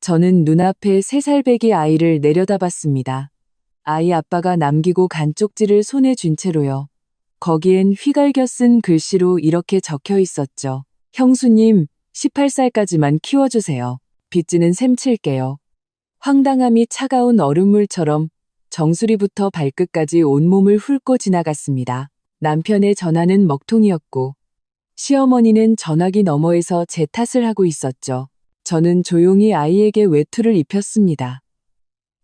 저는 눈앞에 3살배기 아이를 내려다봤습니다. 아이 아빠가 남기고 간 쪽지를 손에 쥔 채로요. 거기엔 휘갈겨 쓴 글씨로 이렇게 적혀 있었죠. 형수님, 18살까지만 키워주세요. 빚지는 셈 칠게요. 황당함이 차가운 얼음물처럼 정수리부터 발끝까지 온몸을 훑고 지나갔습니다. 남편의 전화는 먹통이었고 시어머니는 전화기 너머에서 제 탓을 하고 있었죠. 저는 조용히 아이에게 외투를 입혔습니다.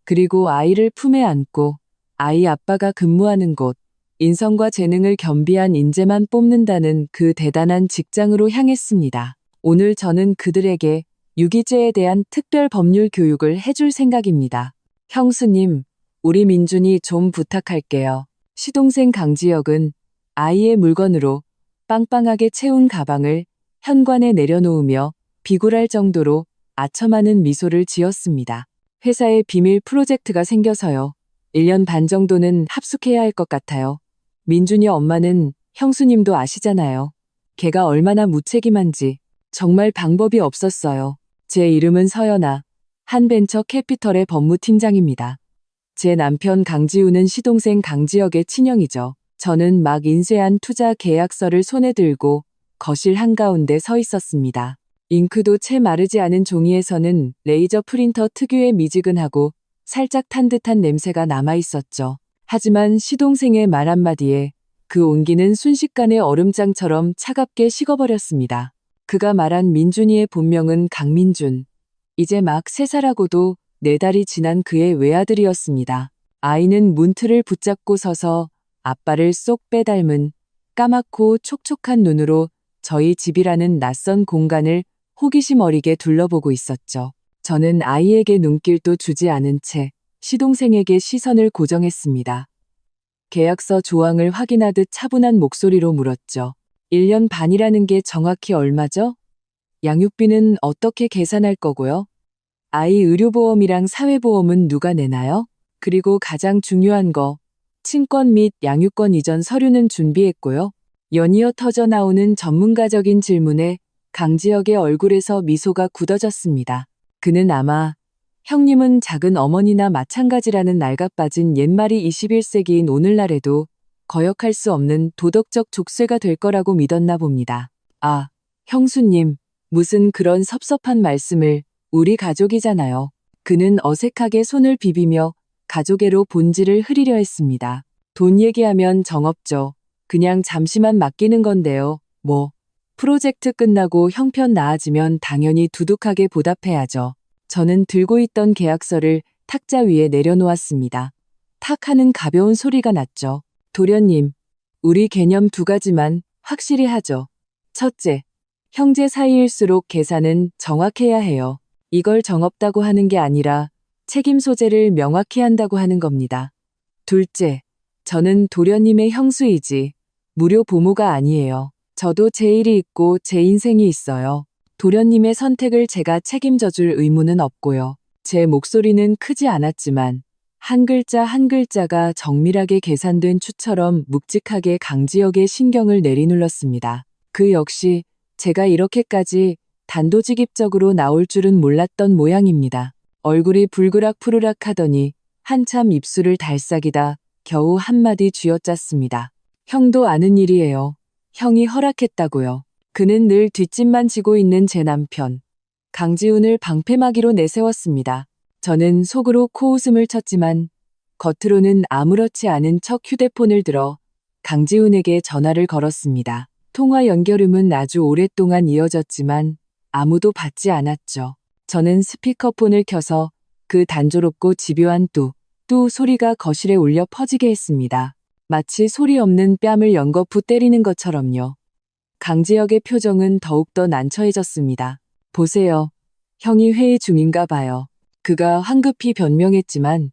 그리고 아이를 품에 안고 아이 아빠가 근무하는 곳, 인성과 재능을 겸비한 인재만 뽑는다는 그 대단한 직장으로 향했습니다. 오늘 저는 그들에게 유기죄에 대한 특별 법률 교육을 해줄 생각입니다. 형수님, 우리 민준이 좀 부탁할게요. 시동생 강지혁은 아이의 물건으로 빵빵하게 채운 가방을 현관에 내려놓으며 비굴할 정도로 아첨하는 미소를 지었습니다. 회사에 비밀 프로젝트가 생겨서요. 1년 반 정도는 합숙해야 할 것 같아요. 민준이 엄마는 형수님도 아시잖아요. 걔가 얼마나 무책임한지 정말 방법이 없었어요. 제 이름은 서연아, 한벤처 캐피털의 법무팀장입니다. 제 남편 강지우는 시동생 강지혁의 친형이죠. 저는 막 인쇄한 투자 계약서를 손에 들고 거실 한가운데 서 있었습니다. 잉크도 채 마르지 않은 종이에서는 레이저 프린터 특유의 미지근하고 살짝 탄 듯한 냄새가 남아 있었죠. 하지만 시동생의 말 한마디에 그 온기는 순식간에 얼음장처럼 차갑게 식어버렸습니다. 그가 말한 민준이의 본명은 강민준. 이제 막 3살하고도 4달이 지난 그의 외아들이었습니다. 아이는 문틀을 붙잡고 서서 아빠를 쏙 빼닮은 까맣고 촉촉한 눈으로 저희 집이라는 낯선 공간을 호기심 어리게 둘러보고 있었죠. 저는 아이에게 눈길도 주지 않은 채 시동생에게 시선을 고정했습니다. 계약서 조항을 확인하듯 차분한 목소리로 물었죠. 1년 반이라는 게 정확히 얼마죠? 양육비는 어떻게 계산할 거고요? 아이 의료보험이랑 사회보험은 누가 내나요? 그리고 가장 중요한 거, 친권 및 양육권 이전 서류는 준비했고요. 연이어 터져 나오는 전문가적인 질문에 강지혁의 얼굴에서 미소가 굳어졌습니다. 그는 아마 형님은 작은 어머니나 마찬가지라는 낡아빠진 옛말이 21세기인 오늘날에도 거역할 수 없는 도덕적 족쇄가 될 거라고 믿었나 봅니다. 아, 형수님, 무슨 그런 섭섭한 말씀을, 우리 가족이잖아요. 그는 어색하게 손을 비비며 가족애로 본질을 흐리려 했습니다. 돈 얘기하면 정없죠. 그냥 잠시만 맡기는 건데요. 뭐, 프로젝트 끝나고 형편 나아지면 당연히 두둑하게 보답해야죠. 저는 들고 있던 계약서를 탁자 위에 내려놓았습니다. 탁 하는 가벼운 소리가 났죠. 도련님, 우리 개념 2가지만 확실히 하죠. 첫째, 형제 사이일수록 계산은 정확해야 해요. 이걸 정없다고 하는 게 아니라 책임 소재를 명확히 한다고 하는 겁니다. 둘째, 저는 도련님의 형수이지 무료 보모가 아니에요. 저도 제 일이 있고 제 인생이 있어요. 도련님의 선택을 제가 책임져줄 의무는 없고요. 제 목소리는 크지 않았지만 한 글자 한 글자가 정밀하게 계산된 추처럼 묵직하게 강지혁의 신경을 내리눌렀습니다. 그 역시 제가 이렇게까지 단도직입적으로 나올 줄은 몰랐던 모양입니다. 얼굴이 불그락푸르락 하더니 한참 입술을 달싹이다 겨우 한마디 쥐어짰습니다. 형도 아는 일이에요. 형이 허락했다고요. 그는 늘 뒷짐만 지고 있는 제 남편 강지훈을 방패막이로 내세웠습니다. 저는 속으로 코웃음을 쳤지만 겉으로는 아무렇지 않은 척 휴대폰을 들어 강지훈에게 전화를 걸었습니다. 통화 연결음은 아주 오랫동안 이어졌지만 아무도 받지 않았죠. 저는 스피커폰을 켜서 그 단조롭고 집요한 뚜 소리가 거실에 울려 퍼지게 했습니다. 마치 소리 없는 뺨을 연거푸 때리는 것처럼요. 강지혁의 표정은 더욱더 난처해졌습니다. 보세요. 형이 회의 중인가 봐요. 그가 황급히 변명했지만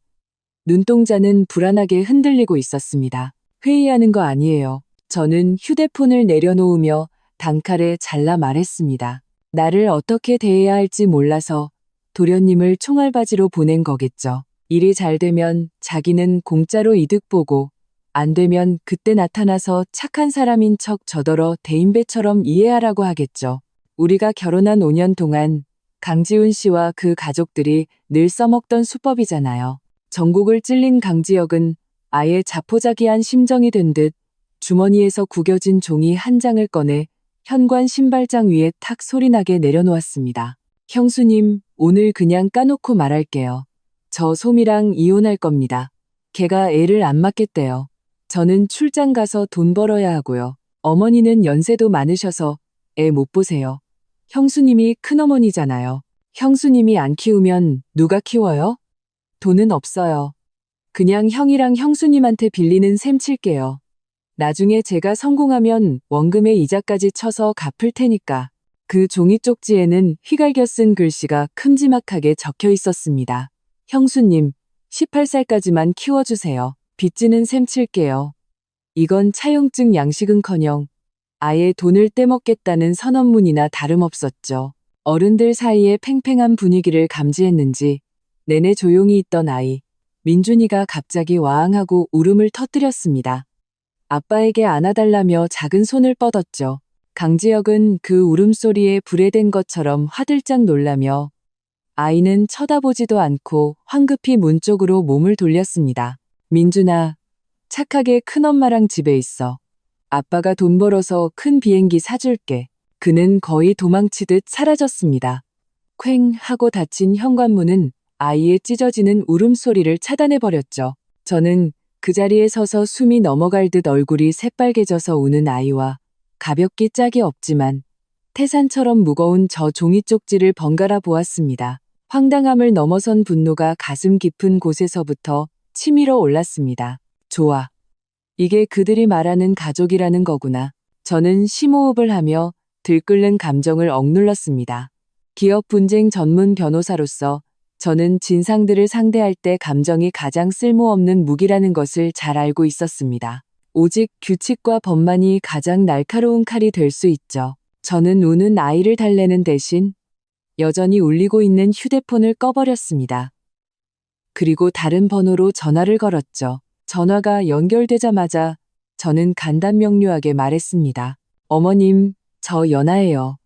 눈동자는 불안하게 흔들리고 있었습니다. 회의하는 거 아니에요. 저는 휴대폰을 내려놓으며 단칼에 잘라 말했습니다. 나를 어떻게 대해야 할지 몰라서 도련님을 총알바지로 보낸 거겠죠. 일이 잘 되면 자기는 공짜로 이득 보고 안 되면 그때 나타나서 착한 사람인 척 저더러 대인배처럼 이해하라고 하겠죠. 우리가 결혼한 5년 동안 강지훈 씨와 그 가족들이 늘 써먹던 수법이잖아요. 전곡을 찔린 강지혁은 아예 자포자기한 심정이 된 듯 주머니에서 구겨진 종이 한 장을 꺼내 현관 신발장 위에 탁 소리나게 내려놓았습니다. 형수님, 오늘 그냥 까놓고 말할게요. 저 솜이랑 이혼할 겁니다. 걔가 애를 안 맡겠대요. 저는 출장 가서 돈 벌어야 하고요. 어머니는 연세도 많으셔서 애 못 보세요. 형수님이 큰어머니잖아요. 형수님이 안 키우면 누가 키워요? 돈은 없어요. 그냥 형이랑 형수님한테 빌리는 셈 칠게요. 나중에 제가 성공하면 원금에 이자까지 쳐서 갚을 테니까. 그 종이 쪽지에는 휘갈겨 쓴 글씨가 큼지막하게 적혀 있었습니다. 형수님, 18살까지만 키워주세요. 빚지는 셈 칠게요. 이건 차용증 양식은커녕 아예 돈을 떼먹겠다는 선언문이나 다름없었죠. 어른들 사이의 팽팽한 분위기를 감지했는지 내내 조용히 있던 아이, 민준이가 갑자기 와앙하고 울음을 터뜨렸습니다. 아빠에게 안아달라며 작은 손을 뻗었죠. 강지혁은 그 울음소리에 불에댄 것처럼 화들짝 놀라며 아이는 쳐다보지도 않고 황급히 문 쪽으로 몸을 돌렸습니다. 민준아, 착하게 큰엄마랑 집에 있어. 아빠가 돈 벌어서 큰 비행기 사줄게. 그는 거의 도망치듯 사라졌습니다. 쾅 하고 닫힌 현관문은 아이의 찢어지는 울음소리를 차단해버렸죠. 저는 그 자리에 서서 숨이 넘어갈 듯 얼굴이 새빨개져서 우는 아이와 가볍기 짝이 없지만 태산처럼 무거운 저 종이 쪽지를 번갈아 보았습니다. 황당함을 넘어선 분노가 가슴 깊은 곳에서부터 치밀어 올랐습니다. 좋아. 이게 그들이 말하는 가족이라는 거구나. 저는 심호흡을 하며 들끓는 감정을 억눌렀습니다. 기업 분쟁 전문 변호사로서 저는 진상들을 상대할 때 감정이 가장 쓸모없는 무기라는 것을 잘 알고 있었습니다. 오직 규칙과 법만이 가장 날카로운 칼이 될 수 있죠. 저는 우는 아이를 달래는 대신 여전히 울리고 있는 휴대폰을 꺼버렸습니다. 그리고 다른 번호로 전화를 걸었죠. 전화가 연결되자마자 저는 간단명료하게 말했습니다. 어머님, 저 연아예요.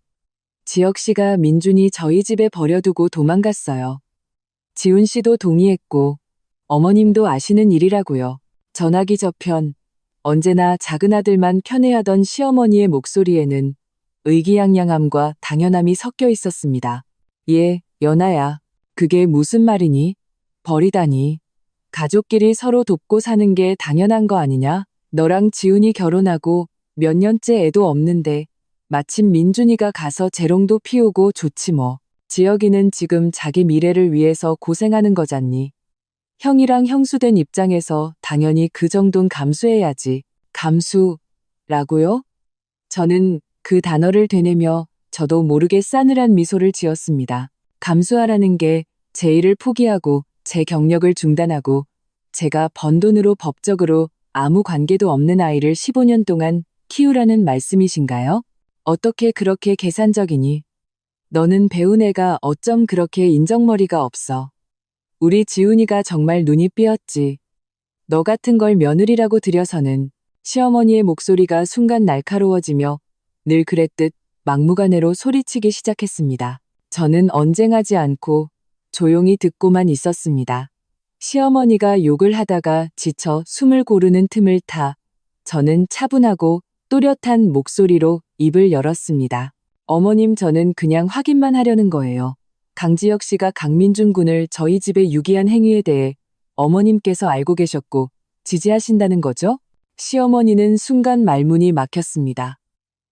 지혁 씨가 민준이 저희 집에 버려두고 도망갔어요. 지훈 씨도 동의했고 어머님도 아시는 일이라고요. 전화기 저편, 언제나 작은 아들만 편애하던 시어머니의 목소리에는 의기양양함과 당연함이 섞여 있었습니다. 예, 연아야. 그게 무슨 말이니? 버리다니. 가족끼리 서로 돕고 사는 게 당연한 거 아니냐? 너랑 지훈이 결혼하고 몇 년째 애도 없는데 마침 민준이가 가서 재롱도 피우고 좋지 뭐. 지혁이는 지금 자기 미래를 위해서 고생하는 거잖니. 형이랑 형수된 입장에서 당연히 그 정도는 감수해야지. 감수라고요? 저는 그 단어를 되뇌며 저도 모르게 싸늘한 미소를 지었습니다. 감수하라는 게 제 일을 포기하고 제 경력을 중단하고 제가 번 돈으로 법적으로 아무 관계도 없는 아이를 15년 동안 키우라는 말씀이신가요? 어떻게 그렇게 계산적이니? 너는 배운 애가 어쩜 그렇게 인정머리가 없어. 우리 지훈이가 정말 눈이 삐었지. 너 같은 걸 며느리라고 들여서는. 시어머니의 목소리가 순간 날카로워지며 늘 그랬듯 막무가내로 소리치기 시작했습니다. 저는 언쟁하지 않고 조용히 듣고만 있었습니다. 시어머니가 욕을 하다가 지쳐 숨을 고르는 틈을 타 저는 차분하고 또렷한 목소리로 입을 열었습니다. 어머님, 저는 그냥 확인만 하려는 거예요. 강지혁 씨가 강민준 군을 저희 집에 유기한 행위에 대해 어머님께서 알고 계셨고 지지하신다는 거죠? 시어머니는 순간 말문이 막혔습니다.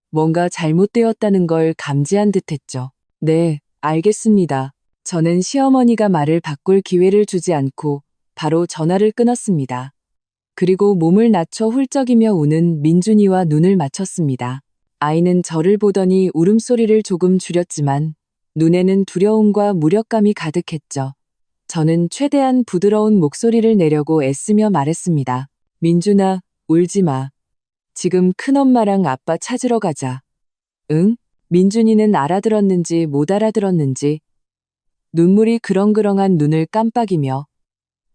뭔가 잘못되었다는 걸 감지한 듯했죠. 네, 알겠습니다. 저는 시어머니가 말을 바꿀 기회를 주지 않고 바로 전화를 끊었습니다. 그리고 몸을 낮춰 훌쩍이며 우는 민준이와 눈을 맞췄습니다. 아이는 저를 보더니 울음소리를 조금 줄였지만 눈에는 두려움과 무력감이 가득했죠. 저는 최대한 부드러운 목소리를 내려고 애쓰며 말했습니다. 민준아, 울지 마. 지금 큰엄마랑 아빠 찾으러 가자. 응? 민준이는 알아들었는지 못 알아들었는지 눈물이 그렁그렁한 눈을 깜빡이며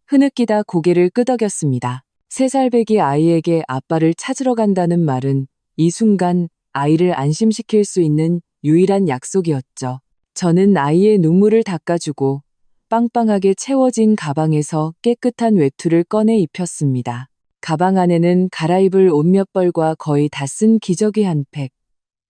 흐느끼다 고개를 끄덕였습니다. 3살배기 아이에게 아빠를 찾으러 간다는 말은 이 순간 아이를 안심시킬 수 있는 유일한 약속이었죠. 저는 아이의 눈물을 닦아주고 빵빵하게 채워진 가방에서 깨끗한 외투를 꺼내 입혔습니다. 가방 안에는 갈아입을 옷 몇 벌과 거의 다 쓴 기저귀 한 팩,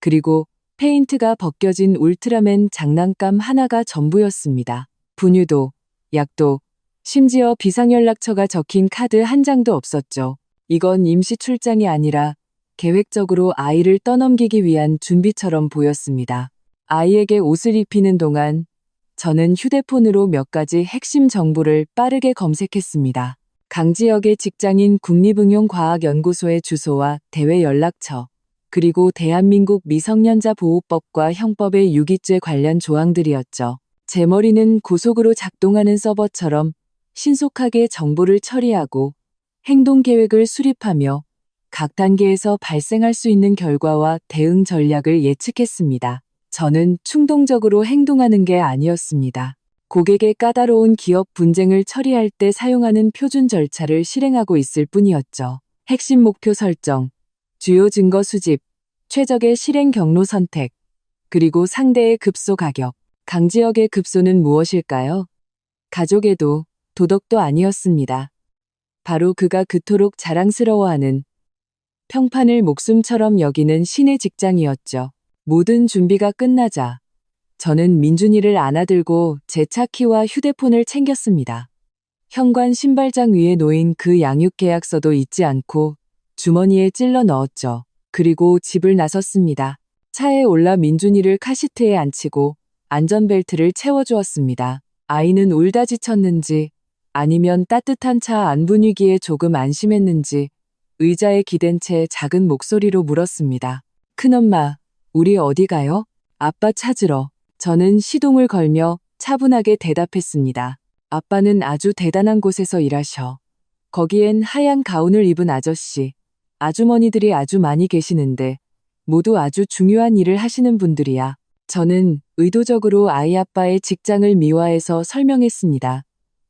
그리고 페인트가 벗겨진 울트라맨 장난감 하나가 전부였습니다. 분유도, 약도, 심지어 비상연락처가 적힌 카드 한 장도 없었죠. 이건 임시 출장이 아니라 계획적으로 아이를 떠넘기기 위한 준비처럼 보였습니다. 아이에게 옷을 입히는 동안 저는 휴대폰으로 몇 가지 핵심 정보를 빠르게 검색했습니다. 강지역의 직장인 국립응용과학연구소의 주소와 대외 연락처, 그리고 대한민국 미성년자 보호법과 형법의 유기죄 관련 조항들이었죠. 제 머리는 고속으로 작동하는 서버처럼 신속하게 정보를 처리하고 행동 계획을 수립하며 각 단계에서 발생할 수 있는 결과와 대응 전략을 예측했습니다. 저는 충동적으로 행동하는 게 아니었습니다. 고객의 까다로운 기업 분쟁을 처리할 때 사용하는 표준 절차를 실행하고 있을 뿐이었죠. 핵심 목표 설정, 주요 증거 수집, 최적의 실행 경로 선택, 그리고 상대의 급소 가격. 강지혁의 급소는 무엇일까요? 가족에도 도덕도 아니었습니다. 바로 그가 그토록 자랑스러워하는 평판을 목숨처럼 여기는 신의 직장이었죠. 모든 준비가 끝나자 저는 민준이를 안아들고 제 차 키와 휴대폰을 챙겼습니다. 현관 신발장 위에 놓인 그 양육 계약서도 잊지 않고 주머니에 찔러 넣었죠. 그리고 집을 나섰습니다. 차에 올라 민준이를 카시트에 앉히고 안전벨트를 채워주었습니다. 아이는 울다 지쳤는지 아니면 따뜻한 차 안 분위기에 조금 안심했는지 의자에 기댄 채 작은 목소리로 물었습니다. 큰엄마, 우리 어디 가요? 아빠 찾으러. 저는 시동을 걸며 차분하게 대답했습니다. 아빠는 아주 대단한 곳에서 일하셔. 거기엔 하얀 가운을 입은 아저씨, 아주머니들이 아주 많이 계시는데 모두 아주 중요한 일을 하시는 분들이야. 저는 의도적으로 아이 아빠의 직장을 미화해서 설명했습니다.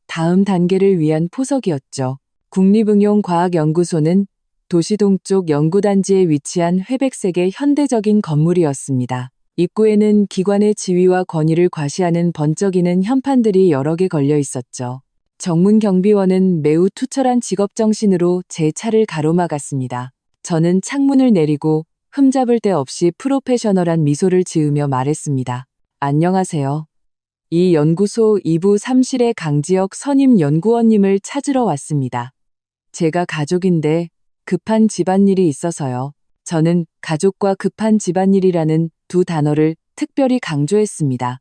다음 단계를 위한 포석이었죠. 국립응용과학연구소는 도시 동쪽 연구단지에 위치한 회백색의 현대적인 건물이었습니다. 입구에는 기관의 지위와 권위를 과시하는 번쩍이는 현판들이 여러 개 걸려 있었죠. 정문 경비원은 매우 투철한 직업정신으로 제 차를 가로막았습니다. 저는 창문을 내리고 흠잡을 데 없이 프로페셔널한 미소를 지으며 말했습니다. 안녕하세요. 이 연구소 2부 3실의 강지혁 선임 연구원님을 찾으러 왔습니다. 제가 가족인데 급한 집안일이 있어서요. 저는 가족과 급한 집안일이라는 두 단어를 특별히 강조했습니다.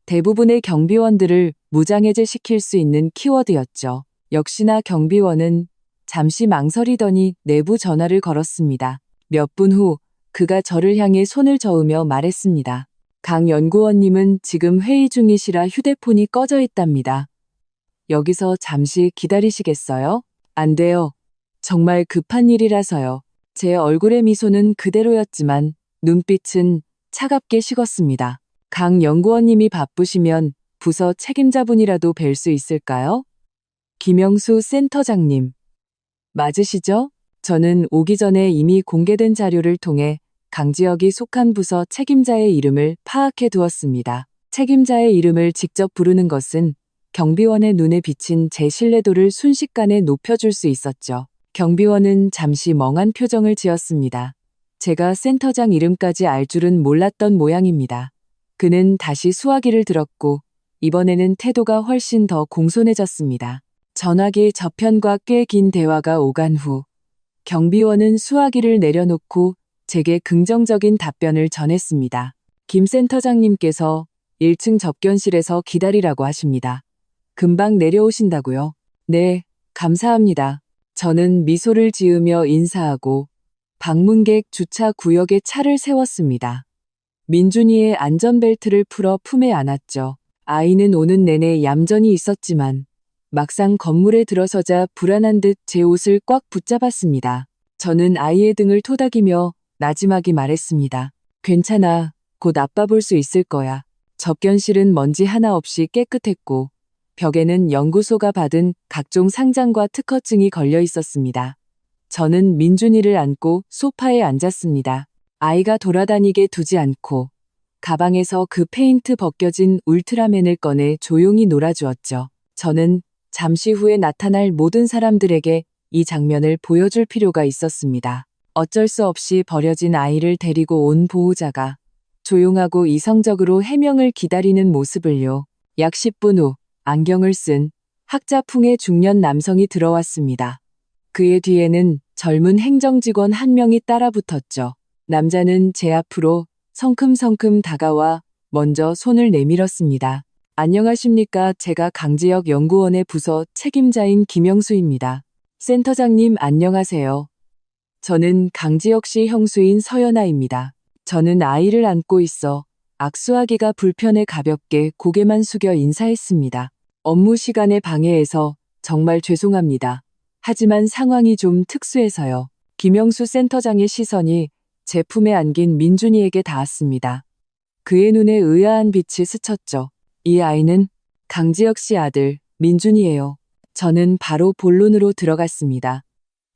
대부분의 경비원들을 무장해제시킬 수 있는 키워드였죠. 역시나 경비원은 잠시 망설이더니 내부 전화를 걸었습니다. 몇 분 후 그가 저를 향해 손을 저으며 말했습니다. 강 연구원님은 지금 회의 중이시라 휴대폰이 꺼져 있답니다. 여기서 잠시 기다리시겠어요? 안 돼요. 정말 급한 일이라서요. 제 얼굴의 미소는 그대로였지만 눈빛은 차갑게 식었습니다. 강 연구원님이 바쁘시면 부서 책임자분이라도 뵐 수 있을까요? 김영수 센터장님. 맞으시죠? 저는 오기 전에 이미 공개된 자료를 통해 강지혁이 속한 부서 책임자의 이름을 파악해 두었습니다. 책임자의 이름을 직접 부르는 것은 경비원의 눈에 비친 제 신뢰도를 순식간에 높여줄 수 있었죠. 경비원은 잠시 멍한 표정을 지었습니다. 제가 센터장 이름까지 알 줄은 몰랐던 모양입니다. 그는 다시 수화기를 들었고 이번에는 태도가 훨씬 더 공손해졌습니다. 전화기 저편과 꽤 긴 대화가 오간 후 경비원은 수화기를 내려놓고 제게 긍정적인 답변을 전했습니다. 김 센터장님께서 1층 접견실에서 기다리라고 하십니다. 금방 내려오신다고요? 네, 감사합니다. 저는 미소를 지으며 인사하고 방문객 주차 구역에 차를 세웠습니다. 민준이의 안전벨트를 풀어 품에 안았죠. 아이는 오는 내내 얌전히 있었지만 막상 건물에 들어서자 불안한 듯 제 옷을 꽉 붙잡았습니다. 저는 아이의 등을 토닥이며 나지막이 말했습니다. 괜찮아. 곧 아빠 볼 수 있을 거야. 접견실은 먼지 하나 없이 깨끗했고 벽에는 연구소가 받은 각종 상장과 특허증이 걸려 있었습니다. 저는 민준이를 안고 소파에 앉았습니다. 아이가 돌아다니게 두지 않고 가방에서 그 페인트 벗겨진 울트라맨을 꺼내 조용히 놀아주었죠. 저는 잠시 후에 나타날 모든 사람들에게 이 장면을 보여줄 필요가 있었습니다. 어쩔 수 없이 버려진 아이를 데리고 온 보호자가 조용하고 이성적으로 해명을 기다리는 모습을요. 약 10분 후 안경을 쓴 학자풍의 중년 남성이 들어왔습니다. 그의 뒤에는 젊은 행정직원 한 명이 따라붙었죠. 남자는 제 앞으로 성큼성큼 다가와 먼저 손을 내밀었습니다. 안녕하십니까. 제가 강지혁 연구원의 부서 책임자인 김영수입니다. 센터장님 안녕하세요. 저는 강지혁 씨 형수인 서연아입니다. 저는 아이를 안고 있어 악수하기가 불편해 가볍게 고개만 숙여 인사했습니다. 업무 시간에 방해해서 정말 죄송합니다. 하지만 상황이 좀 특수해서요. 김영수 센터장의 시선이 제 품에 안긴 민준이에게 닿았습니다. 그의 눈에 의아한 빛이 스쳤죠. 이 아이는 강지혁 씨 아들 민준이에요. 저는 바로 본론으로 들어갔습니다.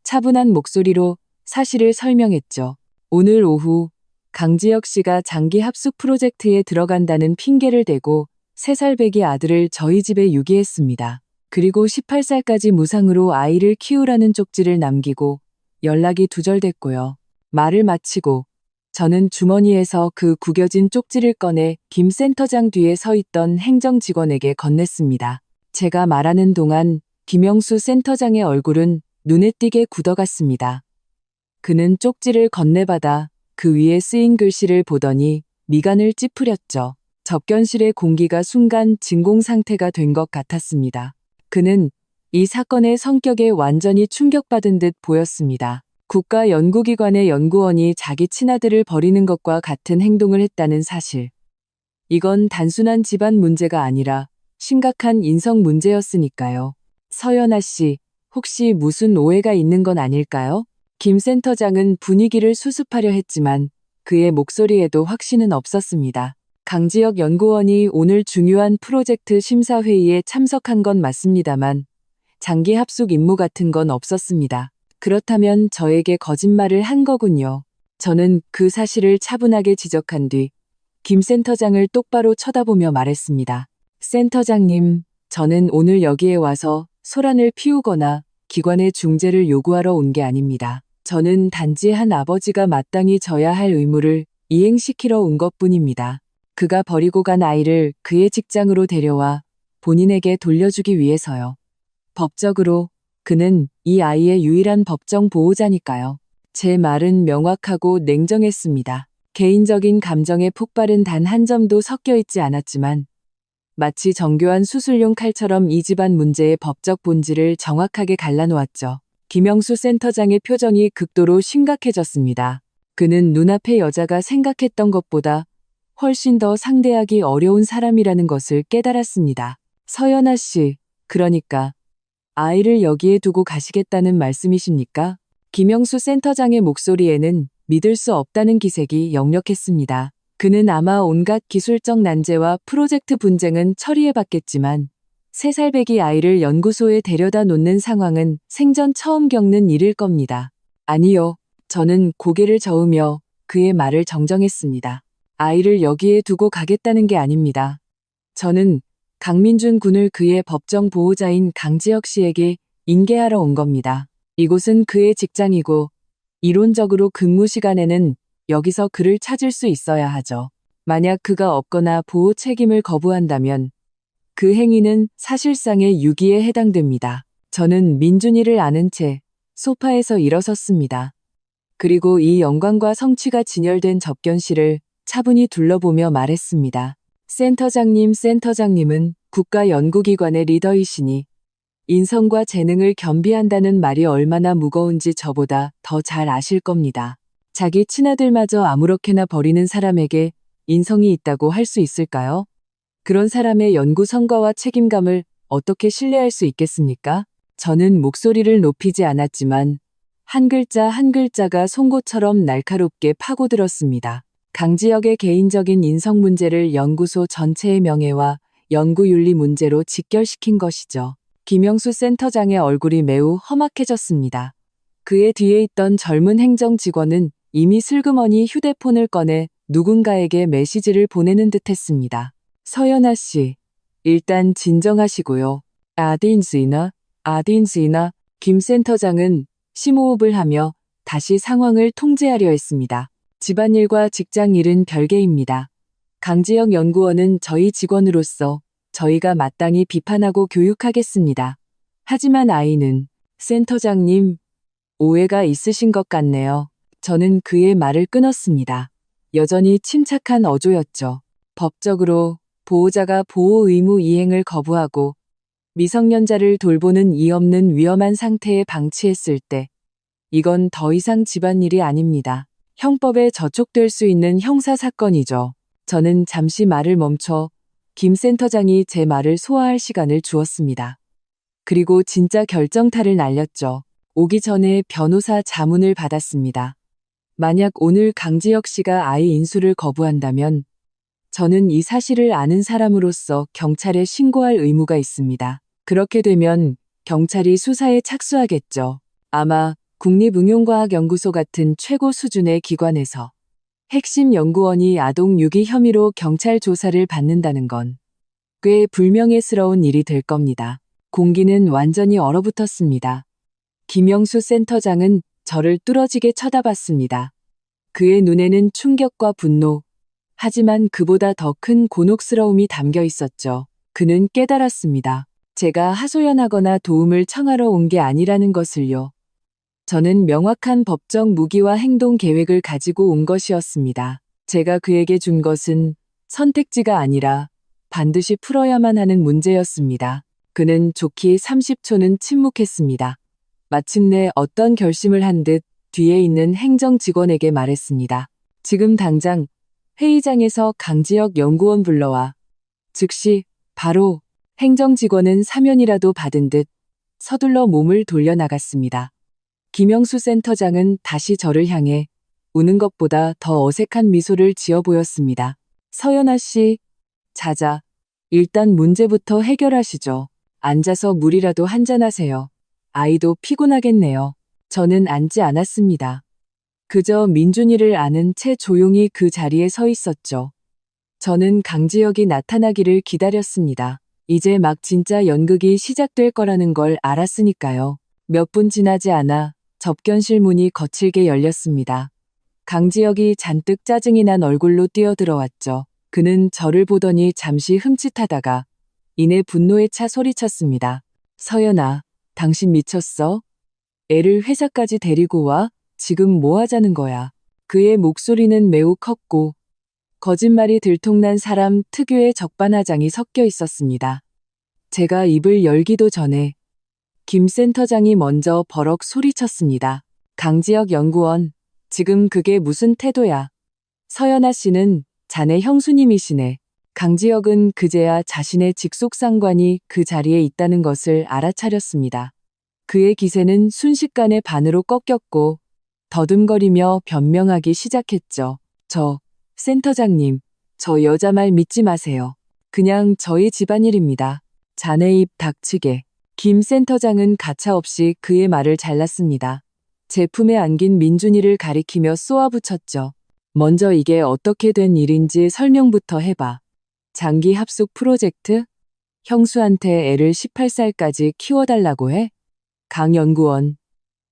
차분한 목소리로 사실을 설명했죠. 오늘 오후 강지혁 씨가 장기 합숙 프로젝트에 들어간다는 핑계를 대고 3살 배기 아들을 저희 집에 유기했습니다. 그리고 18살까지 무상으로 아이를 키우라는 쪽지를 남기고 연락이 두절됐고요. 말을 마치고 저는 주머니에서 그 구겨진 쪽지를 꺼내 김 센터장 뒤에 서 있던 행정직원에게 건넸습니다. 제가 말하는 동안 김영수 센터장의 얼굴은 눈에 띄게 굳어갔습니다. 그는 쪽지를 건네받아 그 위에 쓰인 글씨를 보더니 미간을 찌푸렸죠. 접견실의 공기가 순간 진공 상태가 된 것 같았습니다. 그는 이 사건의 성격에 완전히 충격받은 듯 보였습니다. 국가연구기관의 연구원이 자기 친아들을 버리는 것과 같은 행동을 했다는 사실. 이건 단순한 집안 문제가 아니라 심각한 인성 문제였으니까요. 서연아 씨, 혹시 무슨 오해가 있는 건 아닐까요? 김 센터장은 분위기를 수습하려 했지만 그의 목소리에도 확신은 없었습니다. 강지혁 연구원이 오늘 중요한 프로젝트 심사회의에 참석한 건 맞습니다만 장기 합숙 임무 같은 건 없었습니다. 그렇다면 저에게 거짓말을 한 거군요. 저는 그 사실을 차분하게 지적한 뒤 김 센터장을 똑바로 쳐다보며 말했습니다. 센터장님, 저는 오늘 여기에 와서 소란을 피우거나 기관의 중재를 요구하러 온 게 아닙니다. 저는 단지 한 아버지가 마땅히 져야 할 의무를 이행시키러 온 것뿐입니다. 그가 버리고 간 아이를 그의 직장으로 데려와 본인에게 돌려주기 위해서요. 법적으로 그는 이 아이의 유일한 법정 보호자니까요. 제 말은 명확하고 냉정했습니다. 개인적인 감정의 폭발은 단 한 점도 섞여 있지 않았지만 마치 정교한 수술용 칼처럼 이 집안 문제의 법적 본질을 정확하게 갈라놓았죠. 김영수 센터장의 표정이 극도로 심각해졌습니다. 그는 눈앞의 여자가 생각했던 것보다 훨씬 더 상대하기 어려운 사람이라는 것을 깨달았습니다. 서연아 씨, 그러니까 아이를 여기에 두고 가시겠다는 말씀이십니까? 김영수 센터장의 목소리에는 믿을 수 없다는 기색이 역력했습니다. 그는 아마 온갖 기술적 난제와 프로젝트 분쟁은 처리해봤겠지만 3살 배기 아이를 연구소에 데려다 놓는 상황은 생전 처음 겪는 일일 겁니다. 아니요. 저는 고개를 저으며 그의 말을 정정했습니다. 아이를 여기에 두고 가겠다는 게 아닙니다. 저는 강민준 군을 그의 법정 보호자인 강지혁 씨에게 인계하러 온 겁니다. 이곳은 그의 직장이고 이론적으로 근무 시간에는 여기서 그를 찾을 수 있어야 하죠. 만약 그가 없거나 보호 책임을 거부한다면 그 행위는 사실상의 유기에 해당됩니다. 저는 민준이를 아는 채 소파에서 일어섰습니다. 그리고 이 영광과 성취가 진열된 접견실을 차분히 둘러보며 말했습니다. 센터장님은 국가연구기관의 리더이시니 인성과 재능을 겸비한다는 말이 얼마나 무거운지 저보다 더 잘 아실 겁니다. 자기 친아들마저 아무렇게나 버리는 사람에게 인성이 있다고 할 수 있을까요? 그런 사람의 연구 성과와 책임감을 어떻게 신뢰할 수 있겠습니까? 저는 목소리를 높이지 않았지만 한 글자 한 글자가 송곳처럼 날카롭게 파고들었습니다. 강지혁의 개인적인 인성 문제를 연구소 전체의 명예와 연구윤리 문제로 직결시킨 것이죠. 김영수 센터장의 얼굴이 매우 험악해졌습니다. 그의 뒤에 있던 젊은 행정 직원은 이미 슬그머니 휴대폰을 꺼내 누군가에게 메시지를 보내는 듯 했습니다. 서연아 씨, 일단 진정하시고요. 아딘스이나, 김 센터장은 심호흡을 하며 다시 상황을 통제하려 했습니다. 집안일과 직장일은 별개입니다. 강지영 연구원은 저희 직원으로서 저희가 마땅히 비판하고 교육하겠습니다. 하지만 아이는, 센터장님, 오해가 있으신 것 같네요. 저는 그의 말을 끊었습니다. 여전히 침착한 어조였죠. 법적으로 보호자가 보호 의무 이행을 거부하고 미성년자를 돌보는 이 없는 위험한 상태에 방치했을 때 이건 더 이상 집안일이 아닙니다. 형법에 저촉될 수 있는 형사사건이죠. 저는 잠시 말을 멈춰 김 센터장이 제 말을 소화할 시간을 주었습니다. 그리고 진짜 결정타를 날렸죠. 오기 전에 변호사 자문을 받았습니다. 만약 오늘 강지혁 씨가 아이 인수를 거부한다면 저는 이 사실을 아는 사람으로서 경찰에 신고할 의무가 있습니다. 그렇게 되면 경찰이 수사에 착수하겠죠. 아마 국립응용과학연구소 같은 최고 수준의 기관에서 핵심 연구원이 아동 유기 혐의로 경찰 조사를 받는다는 건 꽤 불명예스러운 일이 될 겁니다. 공기는 완전히 얼어붙었습니다. 김영수 센터장은 저를 뚫어지게 쳐다봤습니다. 그의 눈에는 충격과 분노, 하지만 그보다 더 큰 곤혹스러움이 담겨 있었죠. 그는 깨달았습니다. 제가 하소연하거나 도움을 청하러 온 게 아니라는 것을요. 저는 명확한 법적 무기와 행동 계획을 가지고 온 것이었습니다. 제가 그에게 준 것은 선택지가 아니라 반드시 풀어야만 하는 문제였습니다. 그는 좋게 30초는 침묵했습니다. 마침내 어떤 결심을 한 듯 뒤에 있는 행정 직원에게 말했습니다. 지금 당장 회의장에서 강지혁 연구원 불러와. 즉시 바로 행정 직원은 사면이라도 받은 듯 서둘러 몸을 돌려나갔습니다. 김영수 센터장은 다시 저를 향해 우는 것보다 더 어색한 미소를 지어 보였습니다. 서연아 씨, 자자. 일단 문제부터 해결하시죠. 앉아서 물이라도 한잔하세요. 아이도 피곤하겠네요. 저는 앉지 않았습니다. 그저 민준이를 아는 채 조용히 그 자리에 서 있었죠. 저는 강지혁이 나타나기를 기다렸습니다. 이제 막 진짜 연극이 시작될 거라는 걸 알았으니까요. 몇 분 지나지 않아 접견실 문이 거칠게 열렸습니다. 강지혁이 잔뜩 짜증이 난 얼굴로 뛰어들어왔죠. 그는 저를 보더니 잠시 흠칫하다가 이내 분노에 차 소리쳤습니다. 서연아, 당신 미쳤어? 애를 회사까지 데리고 와? 지금 뭐 하자는 거야? 그의 목소리는 매우 컸고 거짓말이 들통난 사람 특유의 적반하장이 섞여 있었습니다. 제가 입을 열기도 전에 김 센터장이 먼저 버럭 소리쳤습니다. 강지혁 연구원, 지금 그게 무슨 태도야? 서연아 씨는 자네 형수님이시네. 강지혁은 그제야 자신의 직속상관이 그 자리에 있다는 것을 알아차렸습니다. 그의 기세는 순식간에 반으로 꺾였고 더듬거리며 변명하기 시작했죠. 센터장님, 저 여자 말 믿지 마세요. 그냥 저희 집안일입니다. 자네 입 닥치게. 김 센터장은 가차없이 그의 말을 잘랐습니다. 제품에 안긴 민준이를 가리키며 쏘아붙였죠. 먼저 이게 어떻게 된 일인지 설명부터 해봐. 장기 합숙 프로젝트? 형수한테 애를 18살까지 키워달라고 해? 강 연구원,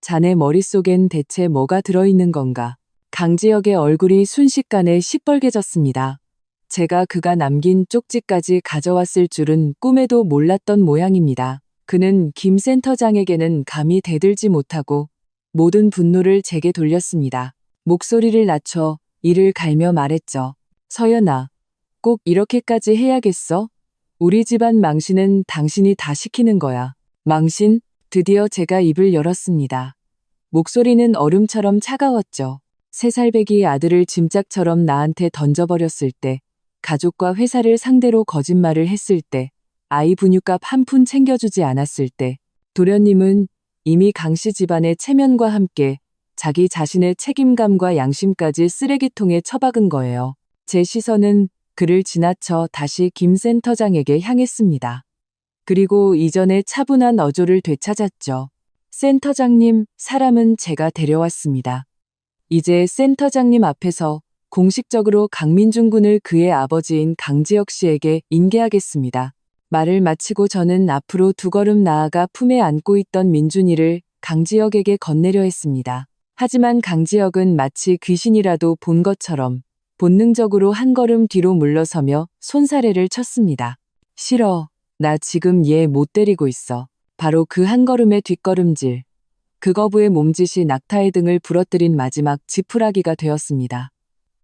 자네 머릿속엔 대체 뭐가 들어있는 건가? 강지혁의 얼굴이 순식간에 시뻘개졌습니다. 제가 그가 남긴 쪽지까지 가져왔을 줄은 꿈에도 몰랐던 모양입니다. 그는 김 센터장에게는 감히 대들지 못하고 모든 분노를 제게 돌렸습니다. 목소리를 낮춰 이를 갈며 말했죠. 서연아, 꼭 이렇게까지 해야겠어? 우리 집안 망신은 당신이 다 시키는 거야. 망신? 드디어 제가 입을 열었습니다. 목소리는 얼음처럼 차가웠죠. 3살배기 아들을 짐짝처럼 나한테 던져버렸을 때, 가족과 회사를 상대로 거짓말을 했을 때, 아이 분유값 한 푼 챙겨주지 않았을 때, 도련님은 이미 강씨 집안의 체면과 함께 자기 자신의 책임감과 양심까지 쓰레기통에 처박은 거예요. 제 시선은 그를 지나쳐 다시 김 센터장에게 향했습니다. 그리고 이전의 차분한 어조를 되찾았죠. 센터장님, 사람은 제가 데려왔습니다. 이제 센터장님 앞에서 공식적으로 강민준 군을 그의 아버지인 강지혁 씨에게 인계하겠습니다. 말을 마치고 저는 앞으로 2걸음 나아가 품에 안고 있던 민준이를 강지혁에게 건네려 했습니다. 하지만 강지혁은 마치 귀신이라도 본 것처럼 본능적으로 1걸음 뒤로 물러서며 손사래를 쳤습니다. 싫어. 나 지금 얘 못 때리고 있어. 바로 그 1걸음의 뒷걸음질. 그 거부의 몸짓이 낙타의 등을 부러뜨린 마지막 지푸라기가 되었습니다.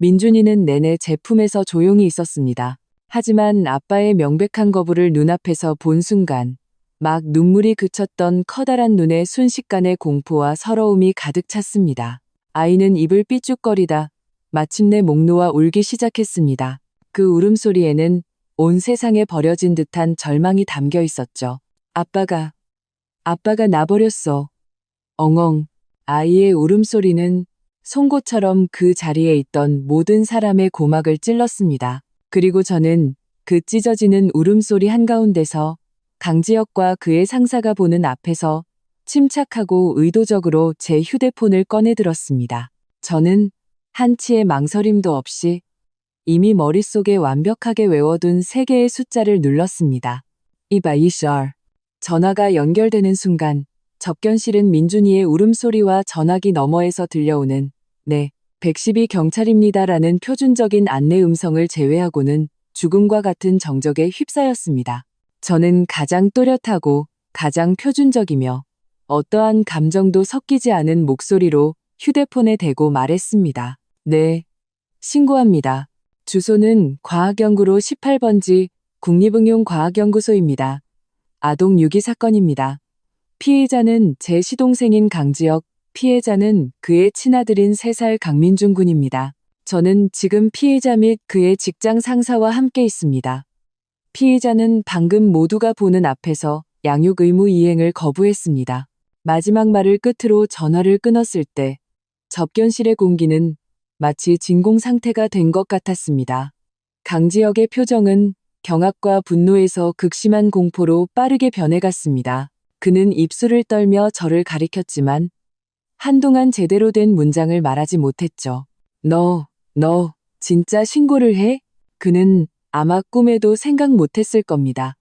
민준이는 내내 제 품에서 조용히 있었습니다. 하지만 아빠의 명백한 거부를 눈앞에서 본 순간 막 눈물이 그쳤던 커다란 눈에 순식간에 공포와 서러움이 가득 찼습니다. 아이는 입을 삐죽거리다 마침내 목 놓아 울기 시작했습니다. 그 울음소리에는 온 세상에 버려진 듯한 절망이 담겨 있었죠. 아빠가 나버렸어. 엉엉. 아이의 울음소리는 송곳처럼 그 자리에 있던 모든 사람의 고막을 찔렀습니다. 그리고 저는 그 찢어지는 울음소리 한가운데서 강지혁과 그의 상사가 보는 앞에서 침착하고 의도적으로 제 휴대폰을 꺼내들었습니다. 저는 한치의 망설임도 없이 이미 머릿속에 완벽하게 외워둔 3개의 숫자를 눌렀습니다. 이바이셜. 전화가 연결되는 순간 접견실은 민준이의 울음소리와 전화기 너머에서 들려오는 네, 112 경찰입니다라는 표준적인 안내 음성을 제외하고는 죽음과 같은 정적에 휩싸였습니다. 저는 가장 또렷하고 가장 표준적이며 어떠한 감정도 섞이지 않은 목소리로 휴대폰에 대고 말했습니다. 네, 신고합니다. 주소는 과학연구로 18번지 국립응용과학연구소입니다. 아동 유기 사건입니다. 피해자는 제 시동생인 강지혁, 피해자는 그의 친아들인 3살 강민준 군입니다. 저는 지금 피해자 및 그의 직장 상사와 함께 있습니다. 피해자는 방금 모두가 보는 앞에서 양육 의무 이행을 거부했습니다. 마지막 말을 끝으로 전화를 끊었을 때 접견실의 공기는 마치 진공 상태가 된 것 같았습니다. 강지혁의 표정은 경악과 분노에서 극심한 공포로 빠르게 변해갔습니다. 그는 입술을 떨며 저를 가리켰지만 한동안 제대로 된 문장을 말하지 못했죠. 너 진짜 신고를 해? 그는 아마 꿈에도 생각 못했을 겁니다.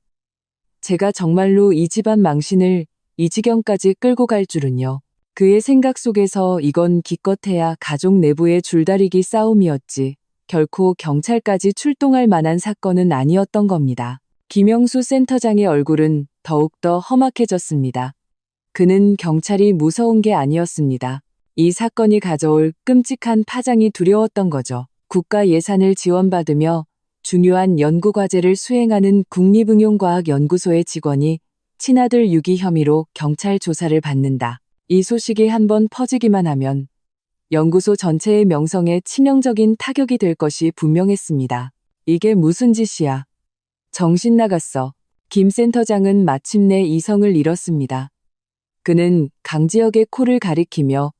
제가 정말로 이 집안 망신을 이 지경까지 끌고 갈 줄은요. 그의 생각 속에서 이건 기껏해야 가족 내부의 줄다리기 싸움이었지 결코 경찰까지 출동할 만한 사건은 아니었던 겁니다. 김영수 센터장의 얼굴은 더욱더 험악해졌습니다. 그는 경찰이 무서운 게 아니었습니다. 이 사건이 가져올 끔찍한 파장이 두려웠던 거죠. 국가 예산을 지원받으며 중요한 연구과제를 수행하는 국립응용과학연구소의 직원이 친아들 유기 혐의로 경찰 조사를 받는다. 이 소식이 한번 퍼지기만 하면 연구소 전체의 명성에 치명적인 타격이 될 것이 분명했습니다. 이게 무슨 짓이야. 정신 나갔어. 김 센터장은 마침내 이성을 잃었습니다. 그는 강지혁의 코를 가리키며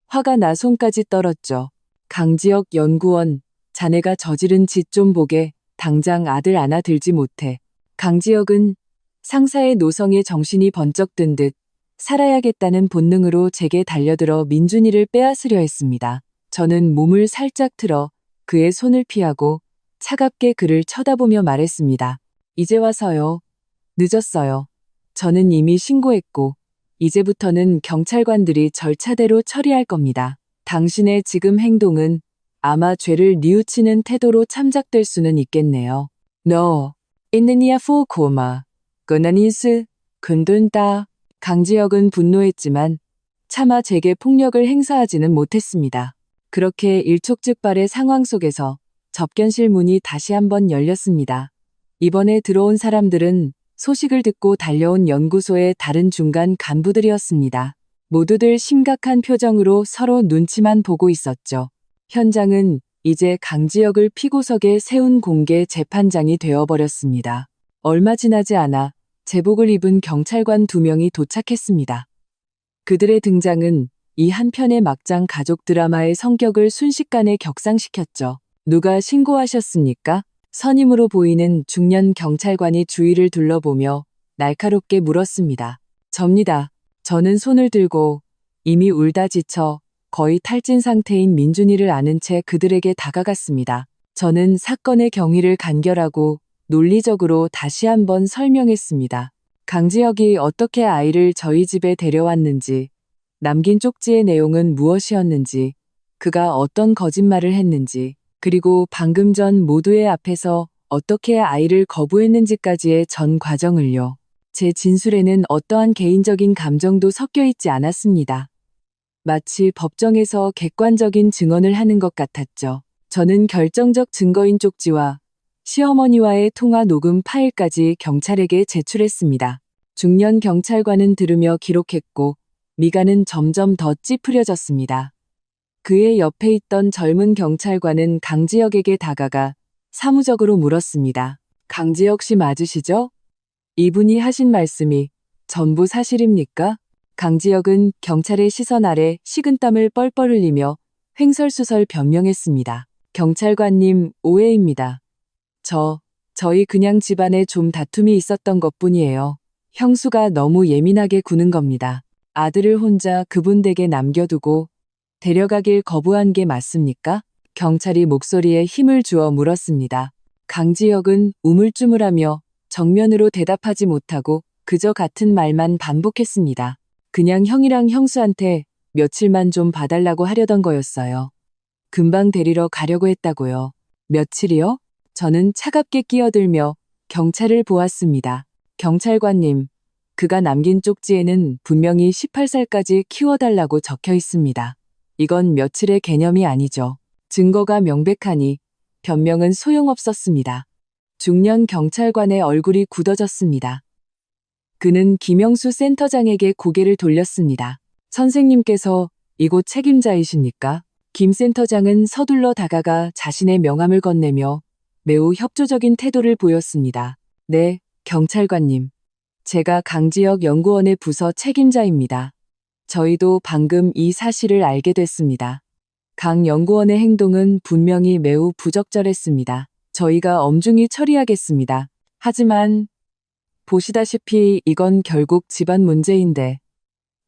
화가 나 손까지 떨었죠. 강지혁 연구원, 자네가 저지른 짓 좀 보게. 당장 아들 안아 들지 못해. 강지혁은 상사의 노성에 정신이 번쩍 든 듯 살아야겠다는 본능으로 제게 달려들어 민준이를 빼앗으려 했습니다. 저는 몸을 살짝 틀어 그의 손을 피하고 차갑게 그를 쳐다보며 말했습니다. 이제 와서요. 늦었어요. 저는 이미 신고했고 이제부터는 경찰관들이 절차대로 처리할 겁니다. 당신의 지금 행동은 아마 죄를 뉘우치는 태도로 참작될 수는 있겠네요. 너, 있느냐 포코마, 그나니스, 근둔다. 강지혁은 분노했지만 차마 제게 폭력을 행사하지는 못했습니다. 그렇게 일촉즉발의 상황 속에서 접견실 문이 다시 한번 열렸습니다. 이번에 들어온 사람들은 소식을 듣고 달려온 연구소의 다른 중간 간부들이었습니다. 모두들 심각한 표정으로 서로 눈치만 보고 있었죠. 현장은 이제 강지혁을 피고석에 세운 공개 재판장이 되어버렸습니다. 얼마 지나지 않아 제복을 입은 경찰관 2명이 도착했습니다. 그들의 등장은 이 한편의 막장 가족 드라마의 성격을 순식간에 격상시켰죠. 누가 신고하셨습니까? 선임으로 보이는 중년 경찰관이 주위를 둘러보며 날카롭게 물었습니다. 접니다. 저는 손을 들고 이미 울다 지쳐 거의 탈진 상태인 민준이를 아는 채 그들에게 다가갔습니다. 저는 사건의 경위를 간결하고 논리적으로 다시 한번 설명했습니다. 강지혁이 어떻게 아이를 저희 집에 데려왔는지, 남긴 쪽지의 내용은 무엇이었는지, 그가 어떤 거짓말을 했는지, 그리고 방금 전 모두의 앞에서 어떻게 아이를 거부했는지까지의 전 과정을요. 제 진술에는 어떠한 개인적인 감정도 섞여 있지 않았습니다. 마치 법정에서 객관적인 증언을 하는 것 같았죠. 저는 결정적 증거인 쪽지와 시어머니와의 통화 녹음 파일까지 경찰에게 제출했습니다. 중년 경찰관은 들으며 기록했고 미간은 점점 더 찌푸려졌습니다. 그의 옆에 있던 젊은 경찰관은 강지혁에게 다가가 사무적으로 물었습니다. 강지혁 씨 맞으시죠? 이분이 하신 말씀이 전부 사실입니까? 강지혁은 경찰의 시선 아래 식은땀을 뻘뻘 흘리며 횡설수설 변명했습니다. 경찰관님, 오해입니다. 저희 그냥 집안에 좀 다툼이 있었던 것뿐이에요. 형수가 너무 예민하게 구는 겁니다. 아들을 혼자 그분 댁에 남겨두고 데려가길 거부한 게 맞습니까? 경찰이 목소리에 힘을 주어 물었습니다. 강지혁은 우물쭈물하며 정면으로 대답하지 못하고 그저 같은 말만 반복했습니다. 그냥 형이랑 형수한테 며칠만 좀 봐달라고 하려던 거였어요. 금방 데리러 가려고 했다고요. 며칠이요? 저는 차갑게 끼어들며 경찰을 보았습니다. 경찰관님, 그가 남긴 쪽지에는 분명히 18살까지 키워달라고 적혀 있습니다. 이건 며칠의 개념이 아니죠. 증거가 명백하니 변명은 소용없었습니다. 중년 경찰관의 얼굴이 굳어졌습니다. 그는 김영수 센터장에게 고개를 돌렸습니다. 선생님께서 이곳 책임자이십니까? 김 센터장은 서둘러 다가가 자신의 명함을 건네며 매우 협조적인 태도를 보였습니다. 네, 경찰관님. 제가 강지혁 연구원의 부서 책임자입니다. 저희도 방금 이 사실을 알게 됐습니다. 강 연구원의 행동은 분명히 매우 부적절했습니다. 저희가 엄중히 처리하겠습니다. 하지만 보시다시피 이건 결국 집안 문제인데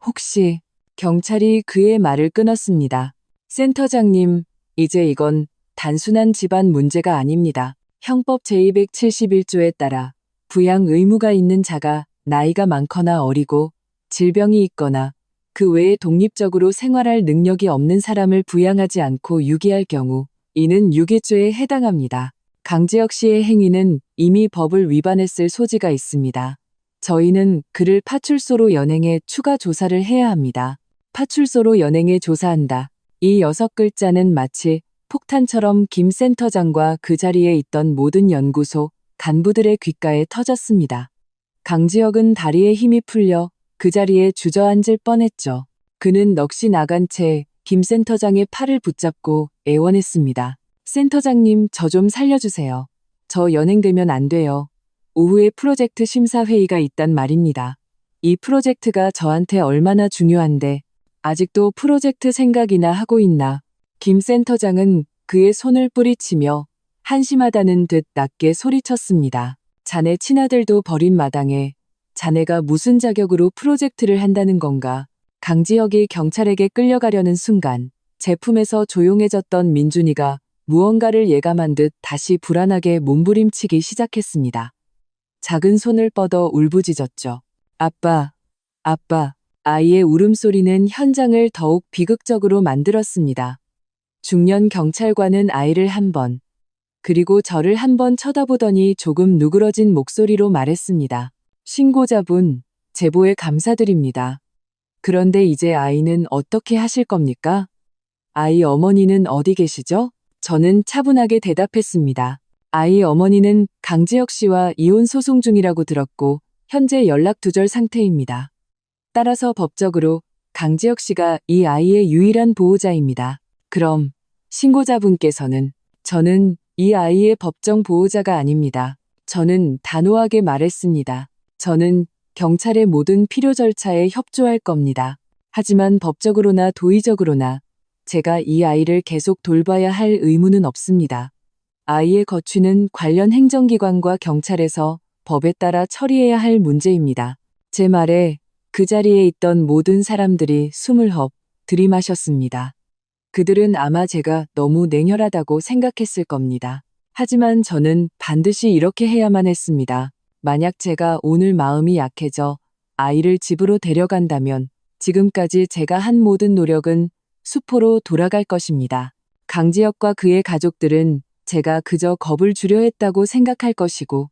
혹시 경찰이 그의 말을 끊었습니다. 센터장님, 이제 이건 단순한 집안 문제가 아닙니다. 형법 제271조에 따라 부양 의무가 있는 자가 나이가 많거나 어리고 질병이 있거나 그 외에 독립적으로 생활할 능력이 없는 사람을 부양하지 않고 유기할 경우 이는 유기죄에 해당합니다. 강지혁 씨의 행위는 이미 법을 위반했을 소지가 있습니다. 저희는 그를 파출소로 연행해 추가 조사를 해야 합니다. 파출소로 연행해 조사한다. 이 6글자는 마치 폭탄처럼 김 센터장과 그 자리에 있던 모든 연구소 간부들의 귓가에 터졌습니다. 강지혁은 다리에 힘이 풀려 그 자리에 주저앉을 뻔했죠. 그는 넋이 나간 채 김 센터장의 팔을 붙잡고 애원했습니다. 센터장님, 저 좀 살려주세요. 저 연행되면 안 돼요. 오후에 프로젝트 심사회의가 있단 말입니다. 이 프로젝트가 저한테 얼마나 중요한데 아직도 프로젝트 생각이나 하고 있나. 김 센터장은 그의 손을 뿌리치며 한심하다는 듯 낮게 소리쳤습니다. 자네 친아들도 버린 마당에 자네가 무슨 자격으로 프로젝트를 한다는 건가. 강지혁이 경찰에게 끌려가려는 순간 제품에서 조용해졌던 민준이가 무언가를 예감한 듯 다시 불안하게 몸부림치기 시작했습니다. 작은 손을 뻗어 울부짖었죠. 아빠, 아빠. 아이의 울음소리는 현장을 더욱 비극적으로 만들었습니다. 중년 경찰관은 아이를 한 번, 그리고 저를 한 번 쳐다보더니 조금 누그러진 목소리로 말했습니다. 신고자분, 제보에 감사드립니다. 그런데 이제 아이는 어떻게 하실 겁니까? 아이 어머니는 어디 계시죠? 저는 차분하게 대답했습니다. 아이 어머니는 강지혁 씨와 이혼 소송 중이라고 들었고 현재 연락 두절 상태입니다. 따라서 법적으로 강지혁 씨가 이 아이의 유일한 보호자입니다. 그럼 신고자분께서는 저는 이 아이의 법정 보호자가 아닙니다. 저는 단호하게 말했습니다. 저는 경찰의 모든 필요 절차에 협조할 겁니다. 하지만 법적으로나 도의적으로나 제가 이 아이를 계속 돌봐야 할 의무는 없습니다. 아이의 거취는 관련 행정기관과 경찰에서 법에 따라 처리해야 할 문제입니다. 제 말에 그 자리에 있던 모든 사람들이 숨을 헙 들이마셨습니다. 그들은 아마 제가 너무 냉혈하다고 생각했을 겁니다. 하지만 저는 반드시 이렇게 해야만 했습니다. 만약 제가 오늘 마음이 약해져 아이를 집으로 데려간다면 지금까지 제가 한 모든 노력은 수포로 돌아갈 것입니다. 강지혁과 그의 가족들은 제가 그저 겁을 주려 했다고 생각할 것이고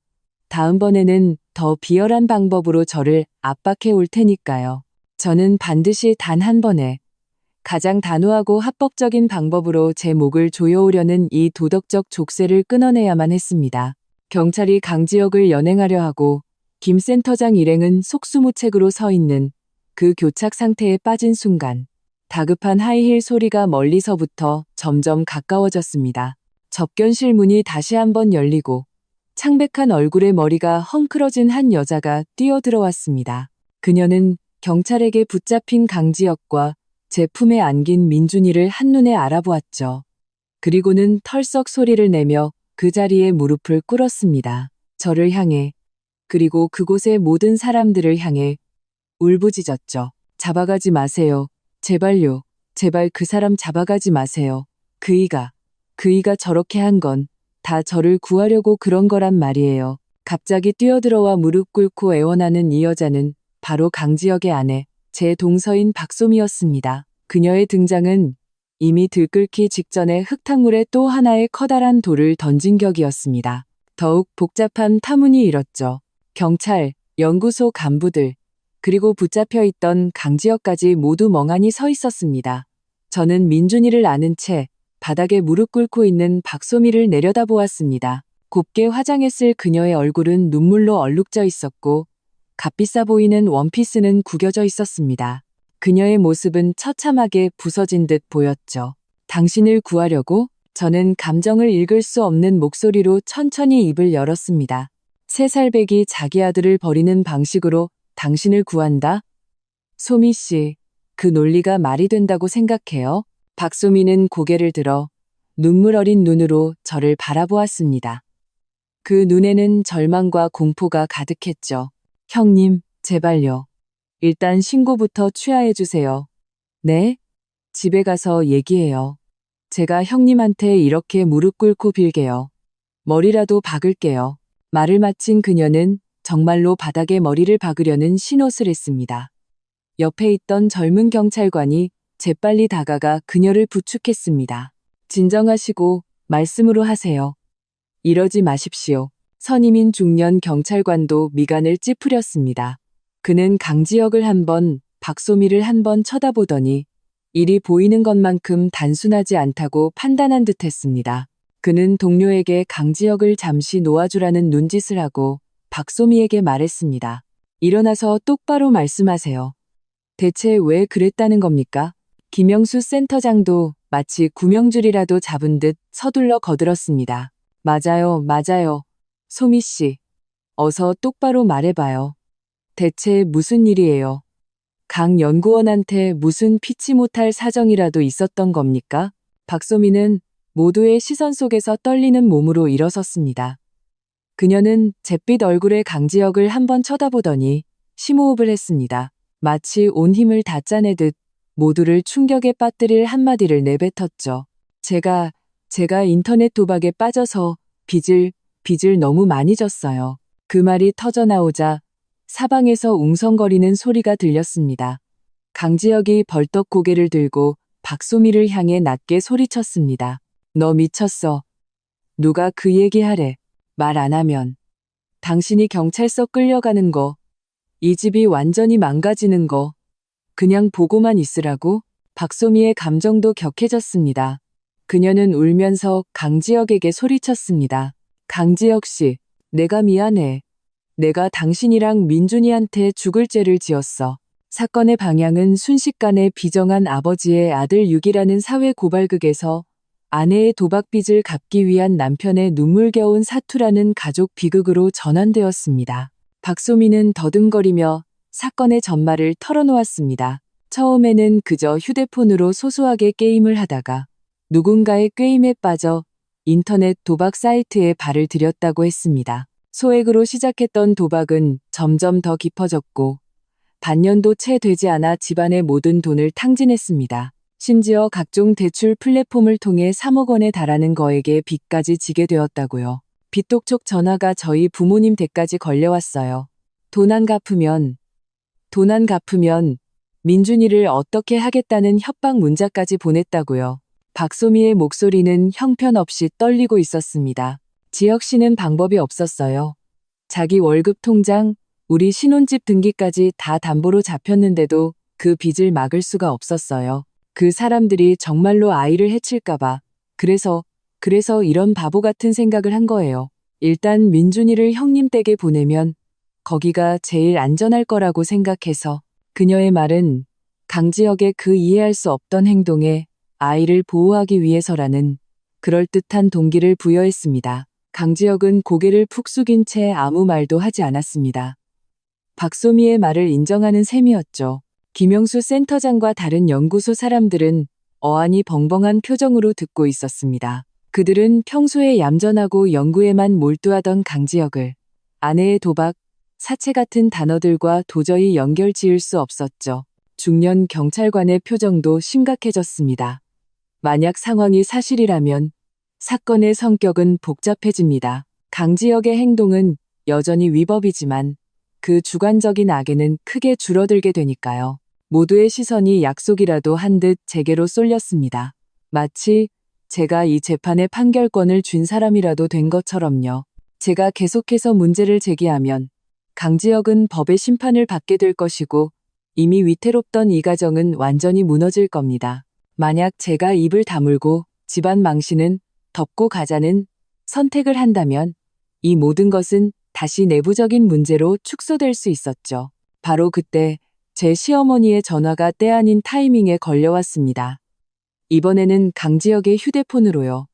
다음번에는 더 비열한 방법으로 저를 압박해 올 테니까요. 저는 반드시 단 한 번에 가장 단호하고 합법적인 방법으로 제 목을 조여오려는 이 도덕적 족쇄를 끊어내야만 했습니다. 경찰이 강지혁을 연행하려 하고 김 센터장 일행은 속수무책으로 서 있는 그 교착 상태에 빠진 순간 다급한 하이힐 소리가 멀리서부터 점점 가까워졌습니다. 접견실 문이 다시 한번 열리고 창백한 얼굴에 머리가 헝클어진 한 여자가 뛰어들어왔습니다. 그녀는 경찰에게 붙잡힌 강지혁과 제 품에 안긴 민준이를 한눈에 알아보았죠. 그리고는 털썩 소리를 내며 그 자리에 무릎을 꿇었습니다. 저를 향해, 그리고 그곳의 모든 사람들을 향해 울부짖었죠. 잡아가지 마세요. 제발요. 제발 그 사람 잡아가지 마세요. 그이가 저렇게 한 건 다 저를 구하려고 그런 거란 말이에요. 갑자기 뛰어들어와 무릎 꿇고 애원하는 이 여자는 바로 강지혁의 아내, 제 동서인 박소미였습니다. 그녀의 등장은 이미 들끓기 직전에 흙탕물에 또 하나의 커다란 돌을 던진 격이었습니다. 더욱 복잡한 타문이 일었죠. 경찰, 연구소 간부들, 그리고 붙잡혀 있던 강지혁까지 모두 멍하니 서 있었습니다. 저는 민준이를 아는 채 바닥에 무릎 꿇고 있는 박소미를 내려다보았습니다. 곱게 화장했을 그녀의 얼굴은 눈물로 얼룩져 있었고 값비싸 보이는 원피스는 구겨져 있었습니다. 그녀의 모습은 처참하게 부서진 듯 보였죠. 당신을 구하려고? 저는 감정을 읽을 수 없는 목소리로 천천히 입을 열었습니다. 3살배기 자기 아들을 버리는 방식으로 당신을 구한다? 소미 씨, 그 논리가 말이 된다고 생각해요? 박소미는 고개를 들어 눈물 어린 눈으로 저를 바라보았습니다. 그 눈에는 절망과 공포가 가득했죠. 형님, 제발요. 일단 신고부터 취하해주세요. 네? 집에 가서 얘기해요. 제가 형님한테 이렇게 무릎 꿇고 빌게요. 머리라도 박을게요. 말을 마친 그녀는 정말로 바닥에 머리를 박으려는 신호를 했습니다. 옆에 있던 젊은 경찰관이 재빨리 다가가 그녀를 부축했습니다. 진정하시고 말씀으로 하세요. 이러지 마십시오. 선임인 중년 경찰관도 미간을 찌푸렸습니다. 그는 강지혁을 한 번, 박소미를 한 번 쳐다보더니 일이 보이는 것만큼 단순하지 않다고 판단한 듯했습니다. 그는 동료에게 강지혁을 잠시 놓아주라는 눈짓을 하고 박소미에게 말했습니다. 일어나서 똑바로 말씀하세요. 대체 왜 그랬다는 겁니까? 김영수 센터장도 마치 구명줄이라도 잡은 듯 서둘러 거들었습니다. 맞아요, 맞아요. 소미 씨, 어서 똑바로 말해봐요. 대체 무슨 일이에요? 강 연구원한테 무슨 피치 못할 사정이라도 있었던 겁니까? 박소미는 모두의 시선 속에서 떨리는 몸으로 일어섰습니다. 그녀는 잿빛 얼굴의 강지혁을 한번 쳐다보더니 심호흡을 했습니다. 마치 온 힘을 다 짜내듯 모두를 충격에 빠뜨릴 한마디를 내뱉었죠. 제가 인터넷 도박에 빠져서 빚을 너무 많이 졌어요. 그 말이 터져나오자 사방에서 웅성거리는 소리가 들렸습니다. 강지혁이 벌떡 고개를 들고 박소미를 향해 낮게 소리쳤습니다. 너 미쳤어. 누가 그 얘기하래. 말 안 하면. 당신이 경찰서 끌려가는 거, 이 집이 완전히 망가지는 거, 그냥 보고만 있으라고? 박소미의 감정도 격해졌습니다. 그녀는 울면서 강지혁에게 소리쳤습니다. 강지혁 씨, 내가 미안해. 내가 당신이랑 민준이한테 죽을 죄를 지었어. 사건의 방향은 순식간에 비정한 아버지의 아들 6이라는 사회 고발극에서 아내의 도박빚을 갚기 위한 남편의 눈물겨운 사투라는 가족 비극으로 전환되었습니다. 박소미는 더듬거리며 사건의 전말을 털어놓았습니다. 처음에는 그저 휴대폰으로 소소하게 게임을 하다가 누군가의 꾀임에 빠져 인터넷 도박 사이트에 발을 들였다고 했습니다. 소액으로 시작했던 도박은 점점 더 깊어졌고 반년도 채 되지 않아 집안의 모든 돈을 탕진했습니다. 심지어 각종 대출 플랫폼을 통해 3억 원에 달하는 거액의 빚까지 지게 되었다고요. 빚독촉 전화가 저희 부모님 댁까지 걸려왔어요. 돈 안 갚으면 민준이를 어떻게 하겠다는 협박 문자까지 보냈다고요. 박소미의 목소리는 형편없이 떨리고 있었습니다. 지혁 씨는 방법이 없었어요. 자기 월급 통장, 우리 신혼집 등기까지 다 담보로 잡혔는데도 그 빚을 막을 수가 없었어요. 그 사람들이 정말로 아이를 해칠까봐. 그래서 이런 바보 같은 생각을 한 거예요. 일단 민준이를 형님 댁에 보내면 거기가 제일 안전할 거라고 생각해서. 그녀의 말은 강지혁의 그 이해할 수 없던 행동에 아이를 보호하기 위해서라는 그럴듯한 동기를 부여했습니다. 강지혁은 고개를 푹 숙인 채 아무 말도 하지 않았습니다. 박소미의 말을 인정하는 셈이었죠. 김영수 센터장과 다른 연구소 사람들은 어안이 벙벙한 표정으로 듣고 있었습니다. 그들은 평소에 얌전하고 연구에만 몰두하던 강지혁을 아내의 도박, 사체 같은 단어들과 도저히 연결 지을 수 없었죠. 중년 경찰관의 표정도 심각해졌습니다. 만약 상황이 사실이라면 사건의 성격은 복잡해집니다. 강지혁의 행동은 여전히 위법이지만 그 주관적인 악에는 크게 줄어들게 되니까요. 모두의 시선이 약속이라도 한 듯 제게로 쏠렸습니다. 마치 제가 이 재판의 판결권을 쥔 사람이라도 된 것처럼요. 제가 계속해서 문제를 제기하면 강지혁은 법의 심판을 받게 될 것이고 이미 위태롭던 이 가정은 완전히 무너질 겁니다. 만약 제가 입을 다물고 집안 망신은 덮고 가자는 선택을 한다면 이 모든 것은 다시 내부적인 문제로 축소될 수 있었죠. 바로 그때 제 시어머니의 전화가 때 아닌 타이밍에 걸려왔습니다. 이번에는 강지혁의 휴대폰으로요.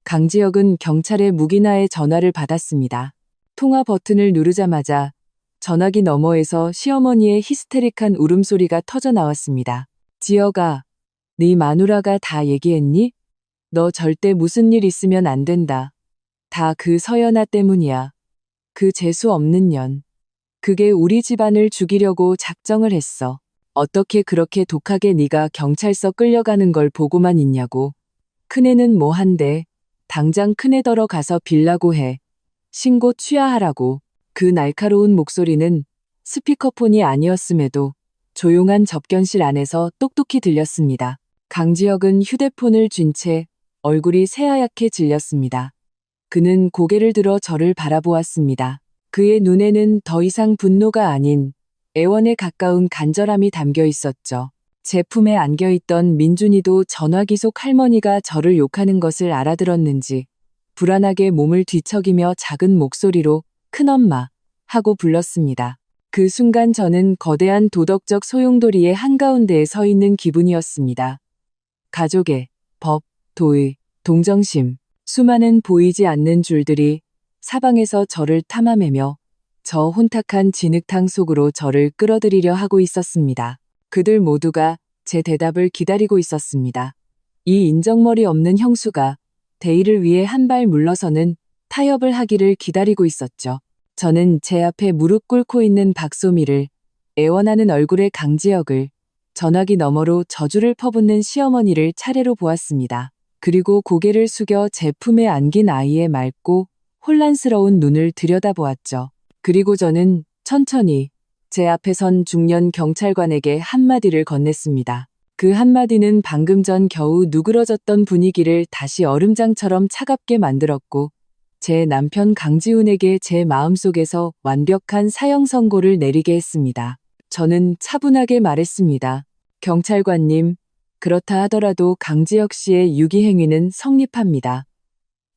강지혁은 경찰의 무기나의 전화를 받았습니다. 통화 버튼을 누르자마자 전화기 너머에서 시어머니의 히스테릭한 울음소리가 터져 나왔습니다. 지혁아, 네 마누라가 다 얘기했니? 너 절대 무슨 일 있으면 안 된다. 다 그 서연아 때문이야. 그 재수 없는 년. 그게 우리 집안을 죽이려고 작정을 했어. 어떻게 그렇게 독하게 네가 경찰서 끌려가는 걸 보고만 있냐고. 큰애는 뭐 한대. 당장 큰애더러 가서 빌라고 해. 신고 취하하라고. 그 날카로운 목소리는 스피커폰이 아니었음에도 조용한 접견실 안에서 똑똑히 들렸습니다. 강지혁은 휴대폰을 쥔 채 얼굴이 새하얗게 질렸습니다. 그는 고개를 들어 저를 바라보았습니다. 그의 눈에는 더 이상 분노가 아닌 애원에 가까운 간절함이 담겨 있었죠. 제 품에 안겨있던 민준이도 전화기 속 할머니가 저를 욕하는 것을 알아들었는지 불안하게 몸을 뒤척이며 작은 목소리로 큰엄마 하고 불렀습니다. 그 순간 저는 거대한 도덕적 소용돌이의 한가운데에 서 있는 기분이었습니다. 가족의 법, 도의, 동정심, 수많은 보이지 않는 줄들이 사방에서 저를 탐함하며 저 혼탁한 진흙탕 속으로 저를 끌어들이려 하고 있었습니다. 그들 모두가 제 대답을 기다리고 있었습니다. 이 인정머리 없는 형수가 대의를 위해 한 발 물러서는 타협을 하기를 기다리고 있었죠. 저는 제 앞에 무릎 꿇고 있는 박소미를, 애원하는 얼굴의 강지혁을, 전화기 너머로 저주를 퍼붓는 시어머니를 차례로 보았습니다. 그리고 고개를 숙여 제 품에 안긴 아이의 맑고 혼란스러운 눈을 들여다보았죠. 그리고 저는 천천히 제 앞에 선 중년 경찰관에게 한마디를 건넸습니다. 그 한마디는 방금 전 겨우 누그러졌던 분위기를 다시 얼음장처럼 차갑게 만들었고 제 남편 강지훈에게 제 마음속에서 완벽한 사형 선고를 내리게 했습니다. 저는 차분하게 말했습니다. 경찰관님, 그렇다 하더라도 강지혁 씨의 유기행위는 성립합니다.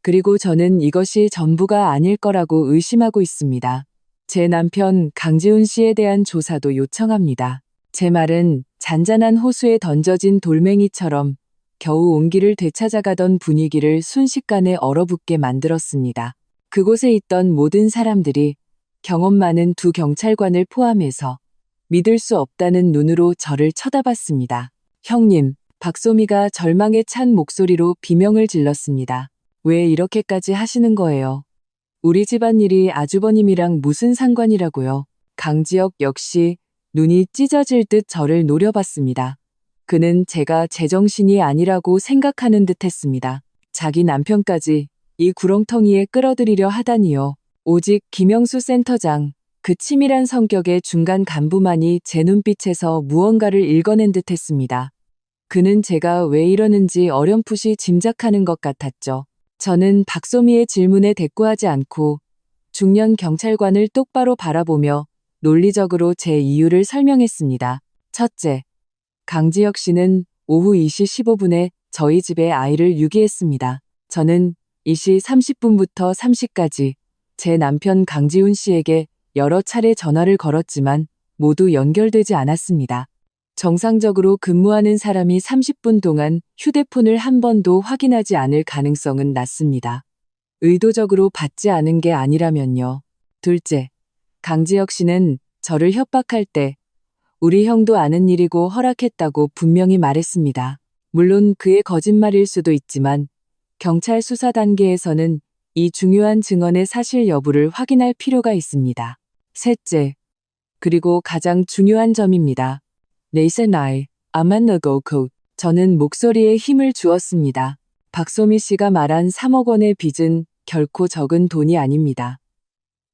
그리고 저는 이것이 전부가 아닐 거라고 의심하고 있습니다. 제 남편 강지훈 씨에 대한 조사도 요청합니다. 제 말은 잔잔한 호수에 던져진 돌멩이처럼 겨우 온기를 되찾아가던 분위기를 순식간에 얼어붙게 만들었습니다. 그곳에 있던 모든 사람들이 경험 많은 두 경찰관을 포함해서 믿을 수 없다는 눈으로 저를 쳐다봤습니다. 형님, 박소미가 절망에 찬 목소리로 비명을 질렀습니다. 왜 이렇게까지 하시는 거예요? 우리 집안일이 아주버님이랑 무슨 상관이라고요? 강지혁 역시 눈이 찢어질 듯 저를 노려봤습니다. 그는 제가 제정신이 아니라고 생각하는 듯 했습니다. 자기 남편까지 이 구렁텅이에 끌어들이려 하다니요. 오직 김영수 센터장, 그 치밀한 성격의 중간 간부만이 제 눈빛에서 무언가를 읽어낸 듯 했습니다. 그는 제가 왜 이러는지 어렴풋이 짐작하는 것 같았죠. 저는 박소미의 질문에 대꾸하지 않고 중년 경찰관을 똑바로 바라보며 논리적으로 제 이유를 설명했습니다. 첫째, 강지혁 씨는 오후 2시 15분에 저희 집에 아이를 유기했습니다. 저는 2시 30분부터 3시까지 제 남편 강지훈 씨에게 여러 차례 전화를 걸었지만 모두 연결되지 않았습니다. 정상적으로 근무하는 사람이 30분 동안 휴대폰을 한 번도 확인하지 않을 가능성은 낮습니다. 의도적으로 받지 않은 게 아니라면요. 둘째, 강지혁 씨는 저를 협박할 때 우리 형도 아는 일이고 허락했다고 분명히 말했습니다. 물론 그의 거짓말일 수도 있지만 경찰 수사 단계에서는 이 중요한 증언의 사실 여부를 확인할 필요가 있습니다. 셋째, 그리고 가장 중요한 점입니다. Listen I, I'm an go code. 저는 목소리에 힘을 주었습니다. 박소미 씨가 말한 3억 원의 빚은 결코 적은 돈이 아닙니다.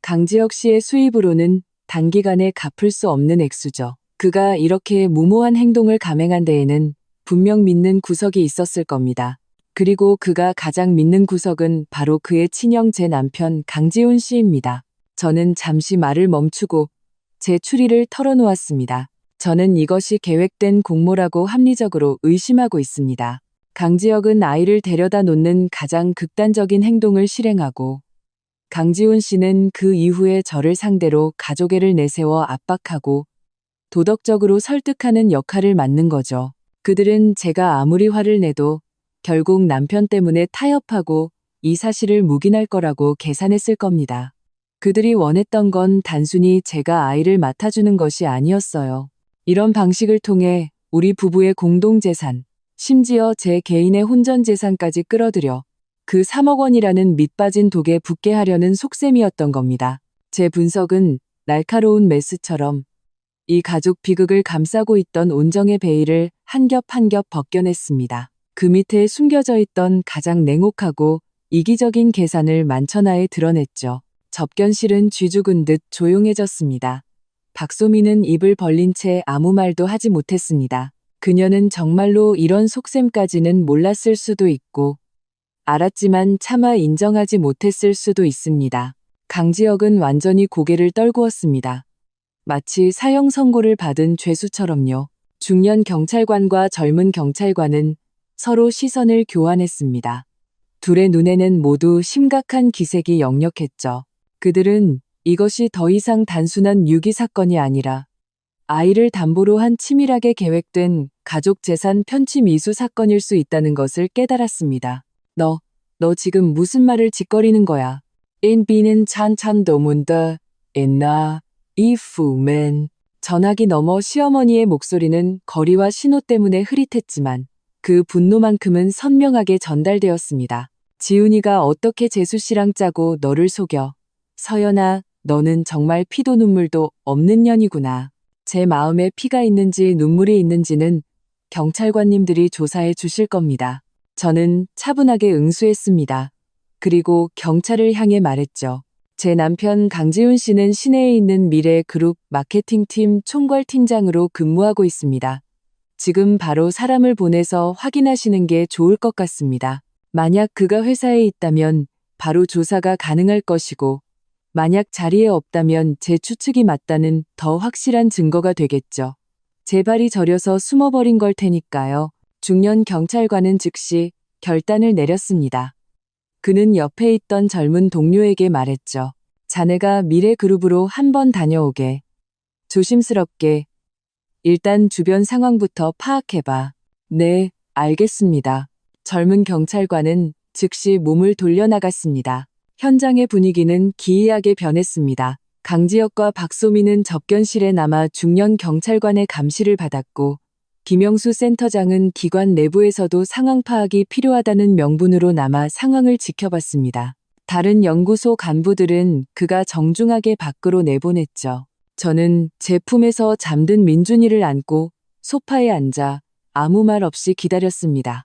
강지혁 씨의 수입으로는 단기간에 갚을 수 없는 액수죠. 그가 이렇게 무모한 행동을 감행한 데에는 분명 믿는 구석이 있었을 겁니다. 그리고 그가 가장 믿는 구석은 바로 그의 친형 제 남편 강지훈 씨입니다. 저는 잠시 말을 멈추고 제 추리를 털어놓았습니다. 저는 이것이 계획된 공모라고 합리적으로 의심하고 있습니다. 강지혁은 아이를 데려다 놓는 가장 극단적인 행동을 실행하고 강지훈 씨는 그 이후에 저를 상대로 가족애를 내세워 압박하고 도덕적으로 설득하는 역할을 맡는 거죠. 그들은 제가 아무리 화를 내도 결국 남편 때문에 타협하고 이 사실을 묵인할 거라고 계산했을 겁니다. 그들이 원했던 건 단순히 제가 아이를 맡아주는 것이 아니었어요. 이런 방식을 통해 우리 부부의 공동재산, 심지어 제 개인의 혼전재산까지 끌어들여 그 3억 원이라는 밑빠진 독에 붙게 하려는 속셈이었던 겁니다. 제 분석은 날카로운 메스처럼 이 가족 비극을 감싸고 있던 온정의 베일을 한 겹 한 겹 벗겨냈습니다. 그 밑에 숨겨져 있던 가장 냉혹하고 이기적인 계산을 만천하에 드러냈죠. 접견실은 쥐죽은 듯 조용해졌습니다. 박소미는 입을 벌린 채 아무 말도 하지 못했습니다. 그녀는 정말로 이런 속셈까지는 몰랐을 수도 있고 알았지만 차마 인정하지 못했을 수도 있습니다. 강지혁은 완전히 고개를 떨구었습니다. 마치 사형 선고를 받은 죄수처럼요. 중년 경찰관과 젊은 경찰관은 서로 시선을 교환했습니다. 둘의 눈에는 모두 심각한 기색이 역력했죠. 그들은 이것이 더 이상 단순한 유기 사건이 아니라 아이를 담보로 한 치밀하게 계획된 가족 재산 편취 미수 사건일 수 있다는 것을 깨달았습니다. 너 지금 무슨 말을 짓거리는 거야? 인비는 찬찬 도문더 엔나 이프맨. 전화기 너머 시어머니의 목소리는 거리와 신호 때문에 흐릿했지만 그 분노만큼은 선명하게 전달되었습니다. 지훈이가 어떻게 재수 씨랑 짜고 너를 속여. 서연아, 너는 정말 피도 눈물도 없는 년이구나. 제 마음에 피가 있는지 눈물이 있는지는 경찰관님들이 조사해 주실 겁니다. 저는 차분하게 응수했습니다. 그리고 경찰을 향해 말했죠. 제 남편 강지훈 씨는 시내에 있는 미래그룹 마케팅팀 총괄팀장으로 근무하고 있습니다. 지금 바로 사람을 보내서 확인하시는 게 좋을 것 같습니다. 만약 그가 회사에 있다면 바로 조사가 가능할 것이고 만약 자리에 없다면 제 추측이 맞다는 더 확실한 증거가 되겠죠. 제 발이 저려서 숨어버린 걸 테니까요. 중년 경찰관은 즉시 결단을 내렸습니다. 그는 옆에 있던 젊은 동료에게 말했죠. 자네가 미래그룹으로 한번 다녀오게. 조심스럽게. 일단 주변 상황부터 파악해봐. 네, 알겠습니다. 젊은 경찰관은 즉시 몸을 돌려나갔습니다. 현장의 분위기는 기이하게 변했습니다. 강지혁과 박소미는 접견실에 남아 중년 경찰관의 감시를 받았고 김영수 센터장은 기관 내부에서도 상황 파악이 필요하다는 명분으로 남아 상황을 지켜봤습니다. 다른 연구소 간부들은 그가 정중하게 밖으로 내보냈죠. 저는 제 품에서 잠든 민준이를 안고 소파에 앉아 아무 말 없이 기다렸습니다.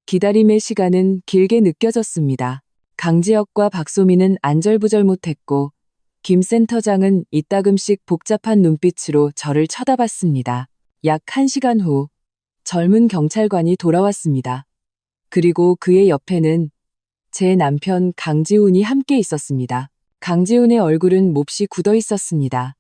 기다림의 시간은 길게 느껴졌습니다. 강지혁과 박소민은 안절부절 못했고 김 센터장은 이따금씩 복잡한 눈빛으로 저를 쳐다봤습니다. 약 1시간 후 젊은 경찰관이 돌아왔습니다. 그리고 그의 옆에는 제 남편 강지훈이 함께 있었습니다. 강지훈의 얼굴은 몹시 굳어 있었습니다.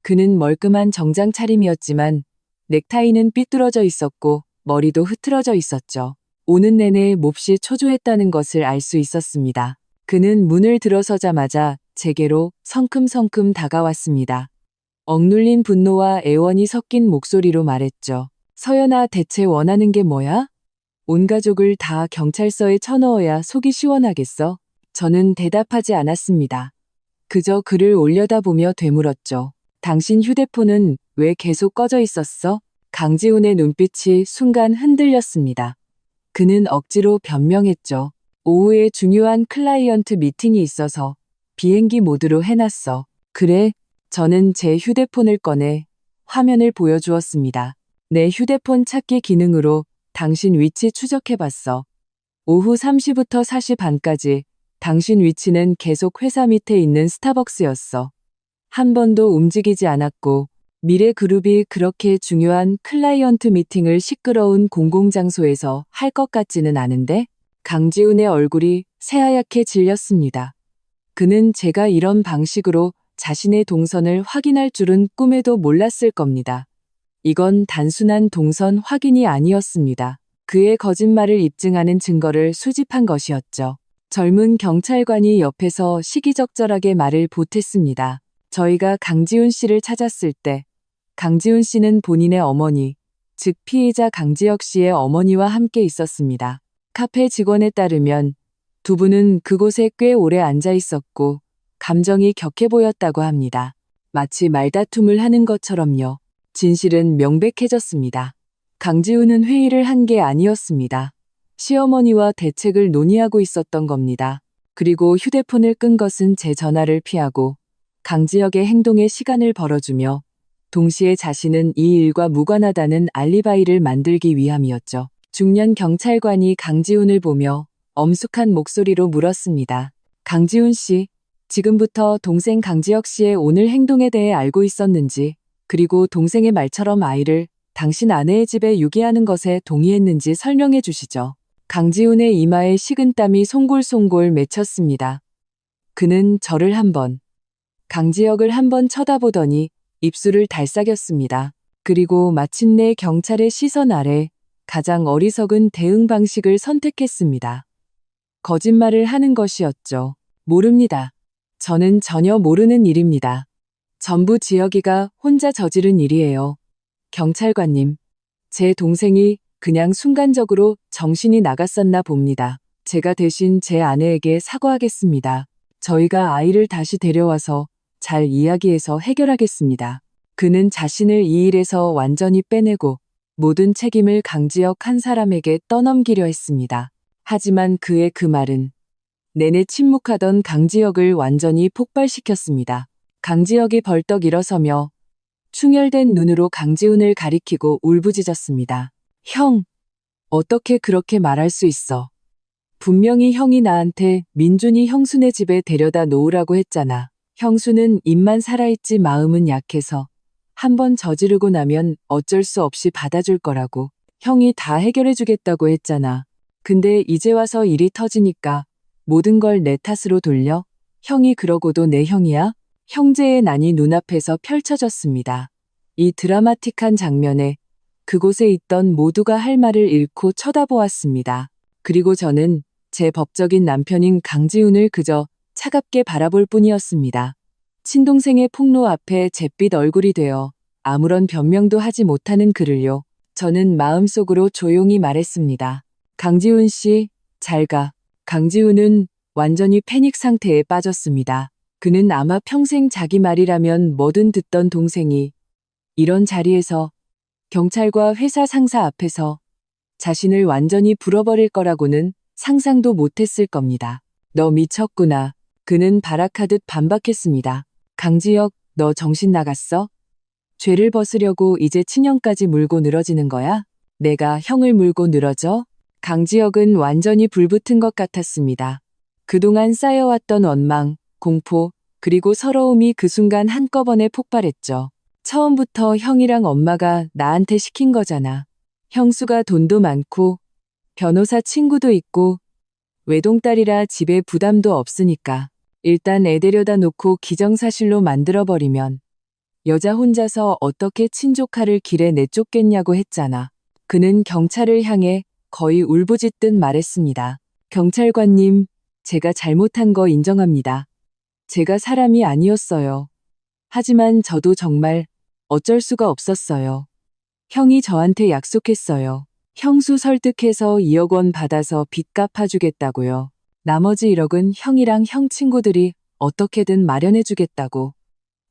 그는 멀끔한 정장 차림이었지만 넥타이는 삐뚤어져 있었고 머리도 흐트러져 있었죠. 오는 내내 몹시 초조했다는 것을 알 수 있었습니다. 그는 문을 들어서자마자 제게로 성큼성큼 다가왔습니다. 억눌린 분노와 애원이 섞인 목소리로 말했죠. 서연아, 대체 원하는 게 뭐야? 온 가족을 다 경찰서에 쳐넣어야 속이 시원하겠어? 저는 대답하지 않았습니다. 그저 그를 올려다보며 되물었죠. 당신 휴대폰은 왜 계속 꺼져 있었어? 강지훈의 눈빛이 순간 흔들렸습니다. 그는 억지로 변명했죠. 오후에 중요한 클라이언트 미팅이 있어서 비행기 모드로 해놨어. 그래? 저는 제 휴대폰을 꺼내 화면을 보여주었습니다. 내 휴대폰 찾기 기능으로 당신 위치 추적해봤어. 오후 3시부터 4시 반까지 당신 위치는 계속 회사 밑에 있는 스타벅스였어. 한 번도 움직이지 않았고 미래그룹이 그렇게 중요한 클라이언트 미팅을 시끄러운 공공장소에서 할 것 같지는 않은데? 강지훈의 얼굴이 새하얗게 질렸습니다. 그는 제가 이런 방식으로 자신의 동선을 확인할 줄은 꿈에도 몰랐을 겁니다. 이건 단순한 동선 확인이 아니었습니다. 그의 거짓말을 입증하는 증거를 수집한 것이었죠. 젊은 경찰관이 옆에서 시기적절하게 말을 보탰습니다. 저희가 강지훈 씨를 찾았을 때 강지훈 씨는 본인의 어머니, 즉 피해자 강지혁 씨의 어머니와 함께 있었습니다. 카페 직원에 따르면 두 분은 그곳에 꽤 오래 앉아 있었고 감정이 격해 보였다고 합니다. 마치 말다툼을 하는 것처럼요. 진실은 명백해졌습니다. 강지훈은 회의를 한 게 아니었습니다. 시어머니와 대책을 논의하고 있었던 겁니다. 그리고 휴대폰을 끈 것은 제 전화를 피하고 강지혁의 행동에 시간을 벌어주며 동시에 자신은 이 일과 무관하다는 알리바이를 만들기 위함이었죠. 중년 경찰관이 강지훈을 보며 엄숙한 목소리로 물었습니다. 강지훈 씨, 지금부터 동생 강지혁 씨의 오늘 행동에 대해 알고 있었는지, 그리고 동생의 말처럼 아이를 당신 아내의 집에 유기하는 것에 동의했는지 설명해 주시죠. 강지훈의 이마에 식은땀이 송골송골 맺혔습니다. 그는 저를 한번, 강지혁을 한번 쳐다보더니 입술을 달싹였습니다. 그리고 마침내 경찰의 시선 아래 가장 어리석은 대응 방식을 선택했습니다. 거짓말을 하는 것이었죠. 모릅니다. 저는 전혀 모르는 일입니다. 전부 지혁이가 혼자 저지른 일이에요. 경찰관님, 제 동생이 그냥 순간적으로 정신이 나갔었나 봅니다. 제가 대신 제 아내에게 사과하겠습니다. 저희가 아이를 다시 데려와서 잘 이야기해서 해결하겠습니다. 그는 자신을 이 일에서 완전히 빼내고 모든 책임을 강지혁 한 사람에게 떠넘기려 했습니다. 하지만 그의 그 말은 내내 침묵하던 강지혁을 완전히 폭발시켰습니다. 강지혁이 벌떡 일어서며 충혈된 눈으로 강지훈을 가리키고 울부짖었습니다. 형, 어떻게 그렇게 말할 수 있어? 분명히 형이 나한테 민준이 형수네 집에 데려다 놓으라고 했잖아. 형수는 입만 살아있지 마음은 약해서 한번 저지르고 나면 어쩔 수 없이 받아줄 거라고. 형이 다 해결해주겠다고 했잖아. 근데 이제 와서 일이 터지니까 모든 걸 내 탓으로 돌려? 형이 그러고도 내 형이야? 형제의 난이 눈앞에서 펼쳐졌습니다. 이 드라마틱한 장면에 그곳에 있던 모두가 할 말을 잃고 쳐다보았습니다. 그리고 저는 제 법적인 남편인 강지훈을 그저 차갑게 바라볼 뿐이었습니다. 친동생의 폭로 앞에 잿빛 얼굴이 되어 아무런 변명도 하지 못하는 그를요. 저는 마음속으로 조용히 말했습니다. 강지훈 씨, 잘 가. 강지훈은 완전히 패닉 상태에 빠졌습니다. 그는 아마 평생 자기 말이라면 뭐든 듣던 동생이 이런 자리에서 경찰과 회사 상사 앞에서 자신을 완전히 불어버릴 거라고는 상상도 못했을 겁니다. 너 미쳤구나. 그는 발악하듯 반박했습니다. 강지혁, 너 정신 나갔어? 죄를 벗으려고 이제 친형까지 물고 늘어지는 거야? 내가 형을 물고 늘어져? 강지혁은 완전히 불붙은 것 같았습니다. 그동안 쌓여왔던 원망, 공포, 그리고 서러움이 그 순간 한꺼번에 폭발했죠. 처음부터 형이랑 엄마가 나한테 시킨 거잖아. 형수가 돈도 많고 변호사 친구도 있고 외동딸이라 집에 부담도 없으니까 일단 애 데려다 놓고 기정사실로 만들어버리면 여자 혼자서 어떻게 친조카를 길에 내쫓겠냐고 했잖아. 그는 경찰을 향해 거의 울부짖듯 말했습니다. 경찰관님, 제가 잘못한 거 인정합니다. 제가 사람이 아니었어요. 하지만 저도 정말 어쩔 수가 없었어요. 형이 저한테 약속했어요. 형수 설득해서 2억 원 받아서 빚 갚아주겠다고요. 나머지 1억은 형이랑 형 친구들이 어떻게든 마련해주겠다고.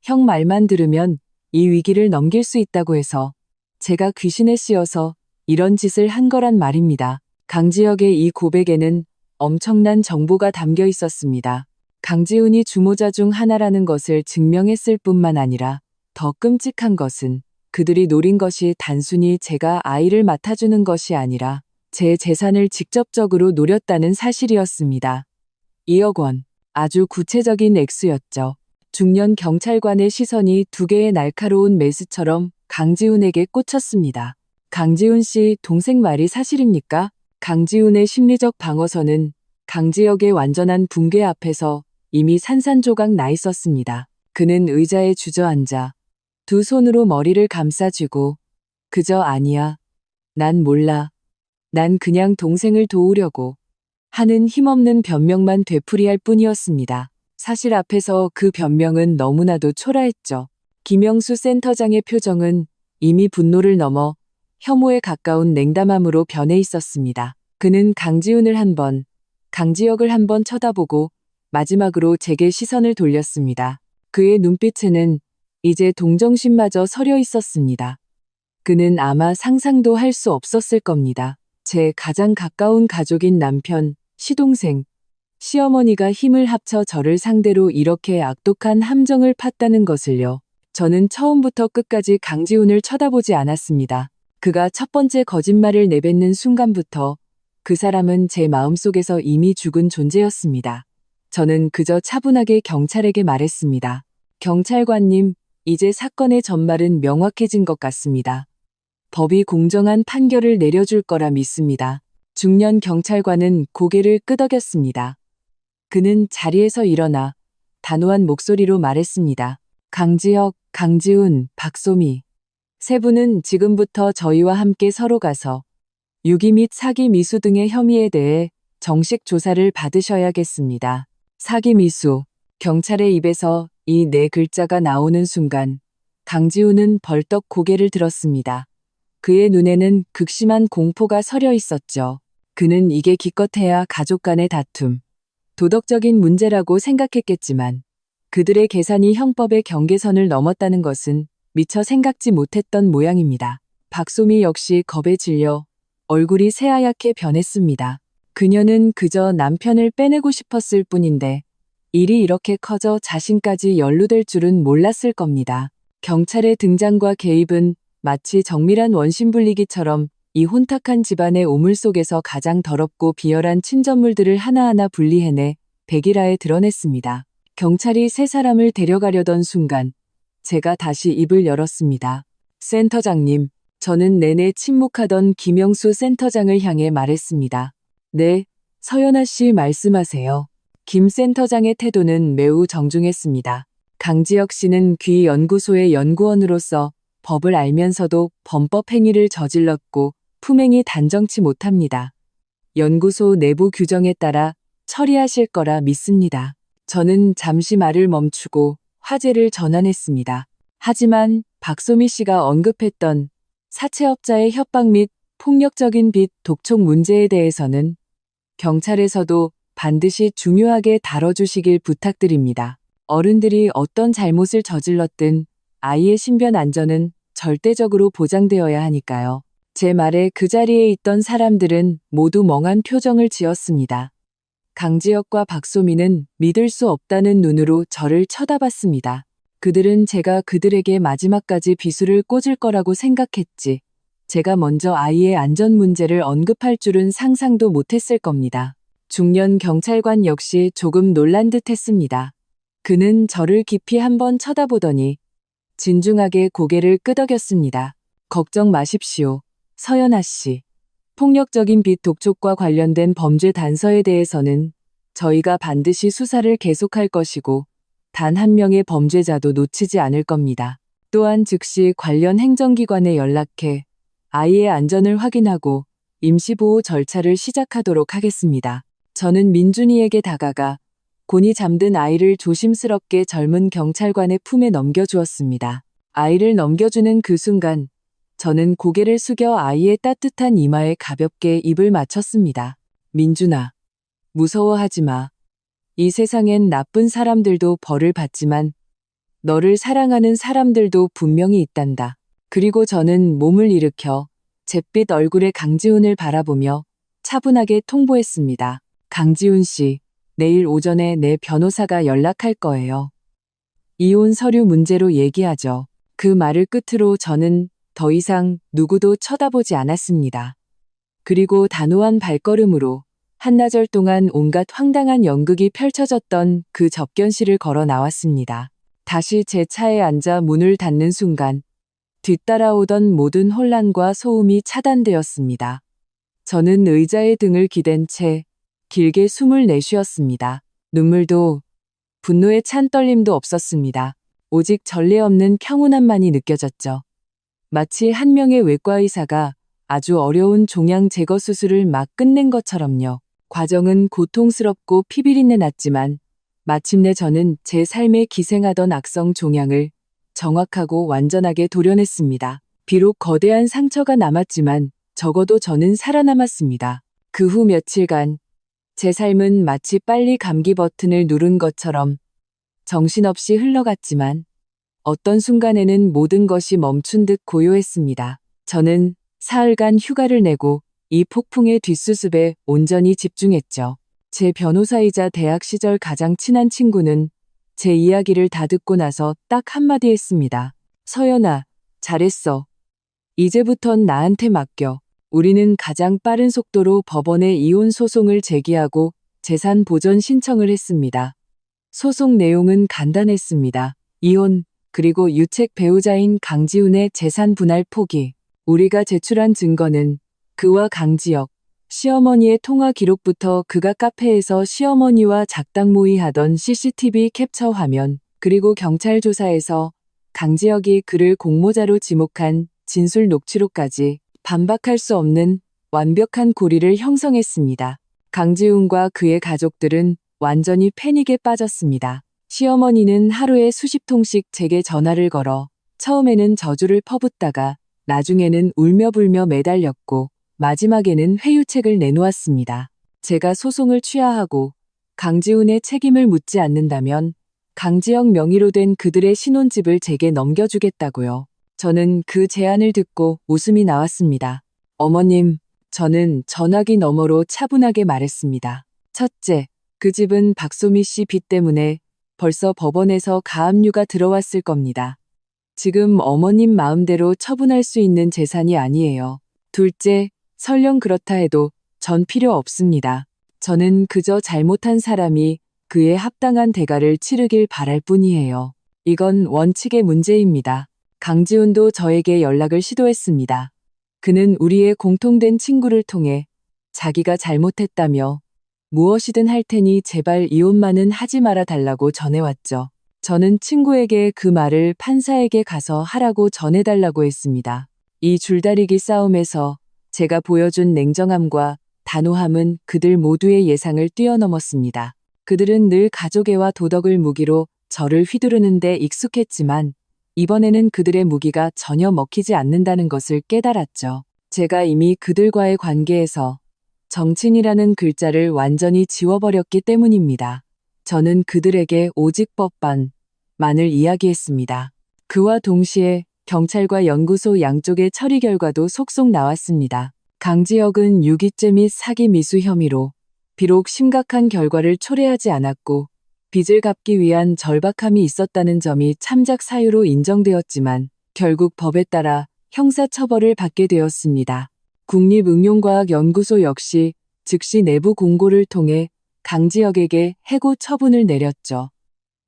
형 말만 들으면 이 위기를 넘길 수 있다고 해서 제가 귀신에 씌어서 이런 짓을 한 거란 말입니다. 강지혁의 이 고백에는 엄청난 정보가 담겨 있었습니다. 강지훈이 주모자 중 하나라는 것을 증명했을 뿐만 아니라 더 끔찍한 것은 그들이 노린 것이 단순히 제가 아이를 맡아주는 것이 아니라 제 재산을 직접적으로 노렸다는 사실이었습니다. 2억 원. 아주 구체적인 액수였죠. 중년 경찰관의 시선이 두 개의 날카로운 메스처럼 강지훈에게 꽂혔습니다. 강지훈 씨 동생 말이 사실입니까? 강지훈의 심리적 방어선은 강지혁의 완전한 붕괴 앞에서 이미 산산조각 나 있었습니다. 그는 의자에 주저앉아 두 손으로 머리를 감싸쥐고 그저 아니야. 난 몰라. 난 그냥 동생을 도우려고 하는 힘없는 변명만 되풀이할 뿐이었습니다. 사실 앞에서 그 변명은 너무나도 초라했죠. 김영수 센터장의 표정은 이미 분노를 넘어 혐오에 가까운 냉담함으로 변해 있었습니다. 그는 강지훈을 한 번, 강지혁을 한 번 쳐다보고 마지막으로 제게 시선을 돌렸습니다. 그의 눈빛에는 이제 동정심마저 서려 있었습니다. 그는 아마 상상도 할 수 없었을 겁니다. 제 가장 가까운 가족인 남편, 시동생, 시어머니가 힘을 합쳐 저를 상대로 이렇게 악독한 함정을 팠다는 것을요. 저는 처음부터 끝까지 강지훈을 쳐다보지 않았습니다. 그가 첫 번째 거짓말을 내뱉는 순간부터 그 사람은 제 마음속에서 이미 죽은 존재였습니다. 저는 그저 차분하게 경찰에게 말했습니다. 경찰관님, 이제 사건의 전말은 명확해진 것 같습니다. 법이 공정한 판결을 내려줄 거라 믿습니다. 중년 경찰관은 고개를 끄덕였습니다. 그는 자리에서 일어나 단호한 목소리로 말했습니다. 강지혁, 강지훈, 박소미. 세 분은 지금부터 저희와 함께 서로 가서 유기 및 사기 미수 등의 혐의에 대해 정식 조사를 받으셔야겠습니다. 사기 미수. 경찰의 입에서 이 네 글자가 나오는 순간 강지훈은 벌떡 고개를 들었습니다. 그의 눈에는 극심한 공포가 서려 있었죠. 그는 이게 기껏해야 가족 간의 다툼, 도덕적인 문제라고 생각했겠지만 그들의 계산이 형법의 경계선을 넘었다는 것은 미처 생각지 못했던 모양입니다. 박소미 역시 겁에 질려 얼굴이 새하얗게 변했습니다. 그녀는 그저 남편을 빼내고 싶었을 뿐인데 일이 이렇게 커져 자신까지 연루될 줄은 몰랐을 겁니다. 경찰의 등장과 개입은 마치 정밀한 원심분리기처럼 이 혼탁한 집안의 오물 속에서 가장 더럽고 비열한 침전물들을 하나하나 분리해내 백일하에 드러냈습니다. 경찰이 세 사람을 데려가려던 순간 제가 다시 입을 열었습니다. 센터장님, 저는 내내 침묵하던 김영수 센터장을 향해 말했습니다. 네, 서연아 씨 말씀하세요. 김 센터장의 태도는 매우 정중했습니다. 강지혁 씨는 귀 연구소의 연구원으로서 법을 알면서도 범법 행위를 저질렀고 품행이 단정치 못합니다. 연구소 내부 규정에 따라 처리하실 거라 믿습니다. 저는 잠시 말을 멈추고 화제를 전환했습니다. 하지만 박소미 씨가 언급했던 사채업자의 협박 및 폭력적인 빚 독촉 문제에 대해서는 경찰에서도 반드시 중요하게 다뤄주시길 부탁드립니다. 어른들이 어떤 잘못을 저질렀든 아이의 신변 안전은 절대적으로 보장되어야 하니까요. 제 말에 그 자리에 있던 사람들은 모두 멍한 표정을 지었습니다. 강지혁과 박소미는 믿을 수 없다는 눈으로 저를 쳐다봤습니다. 그들은 제가 그들에게 마지막까지 비수를 꽂을 거라고 생각했지. 제가 먼저 아이의 안전 문제를 언급할 줄은 상상도 못했을 겁니다. 중년 경찰관 역시 조금 놀란 듯 했습니다. 그는 저를 깊이 한번 쳐다보더니 진중하게 고개를 끄덕였습니다. 걱정 마십시오. 서연아 씨. 폭력적인 빛 독촉과 관련된 범죄 단서에 대해서는 저희가 반드시 수사를 계속할 것이고 단 한 명의 범죄자도 놓치지 않을 겁니다. 또한 즉시 관련 행정기관에 연락해 아이의 안전을 확인하고 임시보호 절차를 시작하도록 하겠습니다. 저는 민준이에게 다가가 곤히 잠든 아이를 조심스럽게 젊은 경찰관의 품에 넘겨주었습니다. 아이를 넘겨주는 그 순간 저는 고개를 숙여 아이의 따뜻한 이마에 가볍게 입을 맞췄습니다. 민준아, 무서워하지 마. 이 세상엔 나쁜 사람들도 벌을 받지만 너를 사랑하는 사람들도 분명히 있단다. 그리고 저는 몸을 일으켜 잿빛 얼굴의 강지훈을 바라보며 차분하게 통보했습니다. 강지훈 씨, 내일 오전에 내 변호사가 연락할 거예요. 이혼 서류 문제로 얘기하죠. 그 말을 끝으로 저는 더 이상 누구도 쳐다보지 않았습니다. 그리고 단호한 발걸음으로 한나절 동안 온갖 황당한 연극이 펼쳐졌던 그 접견실을 걸어 나왔습니다. 다시 제 차에 앉아 문을 닫는 순간 뒤따라오던 모든 혼란과 소음이 차단되었습니다. 저는 의자에 등을 기댄 채 길게 숨을 내쉬었습니다. 눈물도 분노에 찬 떨림도 없었습니다. 오직 전례 없는 평온함만이 느껴졌죠. 마치 한 명의 외과의사가 아주 어려운 종양 제거 수술을 막 끝낸 것처럼요. 과정은 고통스럽고 피비린내 났지만 마침내 저는 제 삶에 기생하던 악성 종양을 정확하고 완전하게 도려냈습니다. 비록 거대한 상처가 남았지만 적어도 저는 살아남았습니다. 그 후 며칠간 제 삶은 마치 빨리 감기 버튼을 누른 것처럼 정신없이 흘러갔지만 어떤 순간에는 모든 것이 멈춘 듯 고요했습니다. 저는 사흘간 휴가를 내고 이 폭풍의 뒷수습에 온전히 집중했죠. 제 변호사이자 대학 시절 가장 친한 친구는 제 이야기를 다 듣고 나서 딱 한마디 했습니다. 서연아, 잘했어. 이제부턴 나한테 맡겨. 우리는 가장 빠른 속도로 법원에 이혼 소송을 제기하고 재산 보전 신청을 했습니다. 소송 내용은 간단했습니다. 이혼, 그리고 유책 배우자인 강지훈의 재산 분할 포기. 우리가 제출한 증거는 그와 강지혁, 시어머니의 통화 기록부터 그가 카페에서 시어머니와 작당 모의하던 CCTV 캡처 화면, 그리고 경찰 조사에서 강지혁이 그를 공모자로 지목한 진술 녹취록까지 반박할 수 없는 완벽한 고리를 형성했습니다. 강지훈과 그의 가족들은 완전히 패닉에 빠졌습니다. 시어머니는 하루에 수십 통씩 제게 전화를 걸어 처음에는 저주를 퍼붓다가 나중에는 울며불며 매달렸고 마지막에는 회유책을 내놓았습니다. 제가 소송을 취하하고 강지훈의 책임을 묻지 않는다면 강지혁 명의로 된 그들의 신혼집을 제게 넘겨주겠다고요. 저는 그 제안을 듣고 웃음이 나왔습니다. 어머님, 저는 전화기 너머로 차분하게 말했습니다. 첫째, 그 집은 박소미 씨 빚 때문에 벌써 법원에서 가압류가 들어왔을 겁니다. 지금 어머님 마음대로 처분할 수 있는 재산이 아니에요. 둘째, 설령 그렇다 해도 전 필요 없습니다. 저는 그저 잘못한 사람이 그에 합당한 대가를 치르길 바랄 뿐이에요. 이건 원칙의 문제입니다. 강지훈도 저에게 연락을 시도했습니다. 그는 우리의 공통된 친구를 통해 자기가 잘못했다며 무엇이든 할 테니 제발 이혼만은 하지 말아 달라고 전해왔죠. 저는 친구에게 그 말을 판사에게 가서 하라고 전해달라고 했습니다. 이 줄다리기 싸움에서 제가 보여준 냉정함과 단호함은 그들 모두의 예상을 뛰어넘었습니다. 그들은 늘 가족애와 도덕을 무기로 저를 휘두르는 데 익숙했지만 이번에는 그들의 무기가 전혀 먹히지 않는다는 것을 깨달았죠. 제가 이미 그들과의 관계에서 정친이라는 글자를 완전히 지워버렸기 때문입니다. 저는 그들에게 오직 법반만을 이야기했습니다. 그와 동시에 경찰과 연구소 양쪽의 처리 결과도 속속 나왔습니다. 강지혁은 유기죄 및 사기 미수 혐의로 비록 심각한 결과를 초래하지 않았고 빚을 갚기 위한 절박함이 있었다는 점이 참작 사유로 인정되었지만 결국 법에 따라 형사처벌을 받게 되었습니다. 국립응용과학연구소 역시 즉시 내부 공고를 통해 강지혁에게 해고 처분을 내렸죠.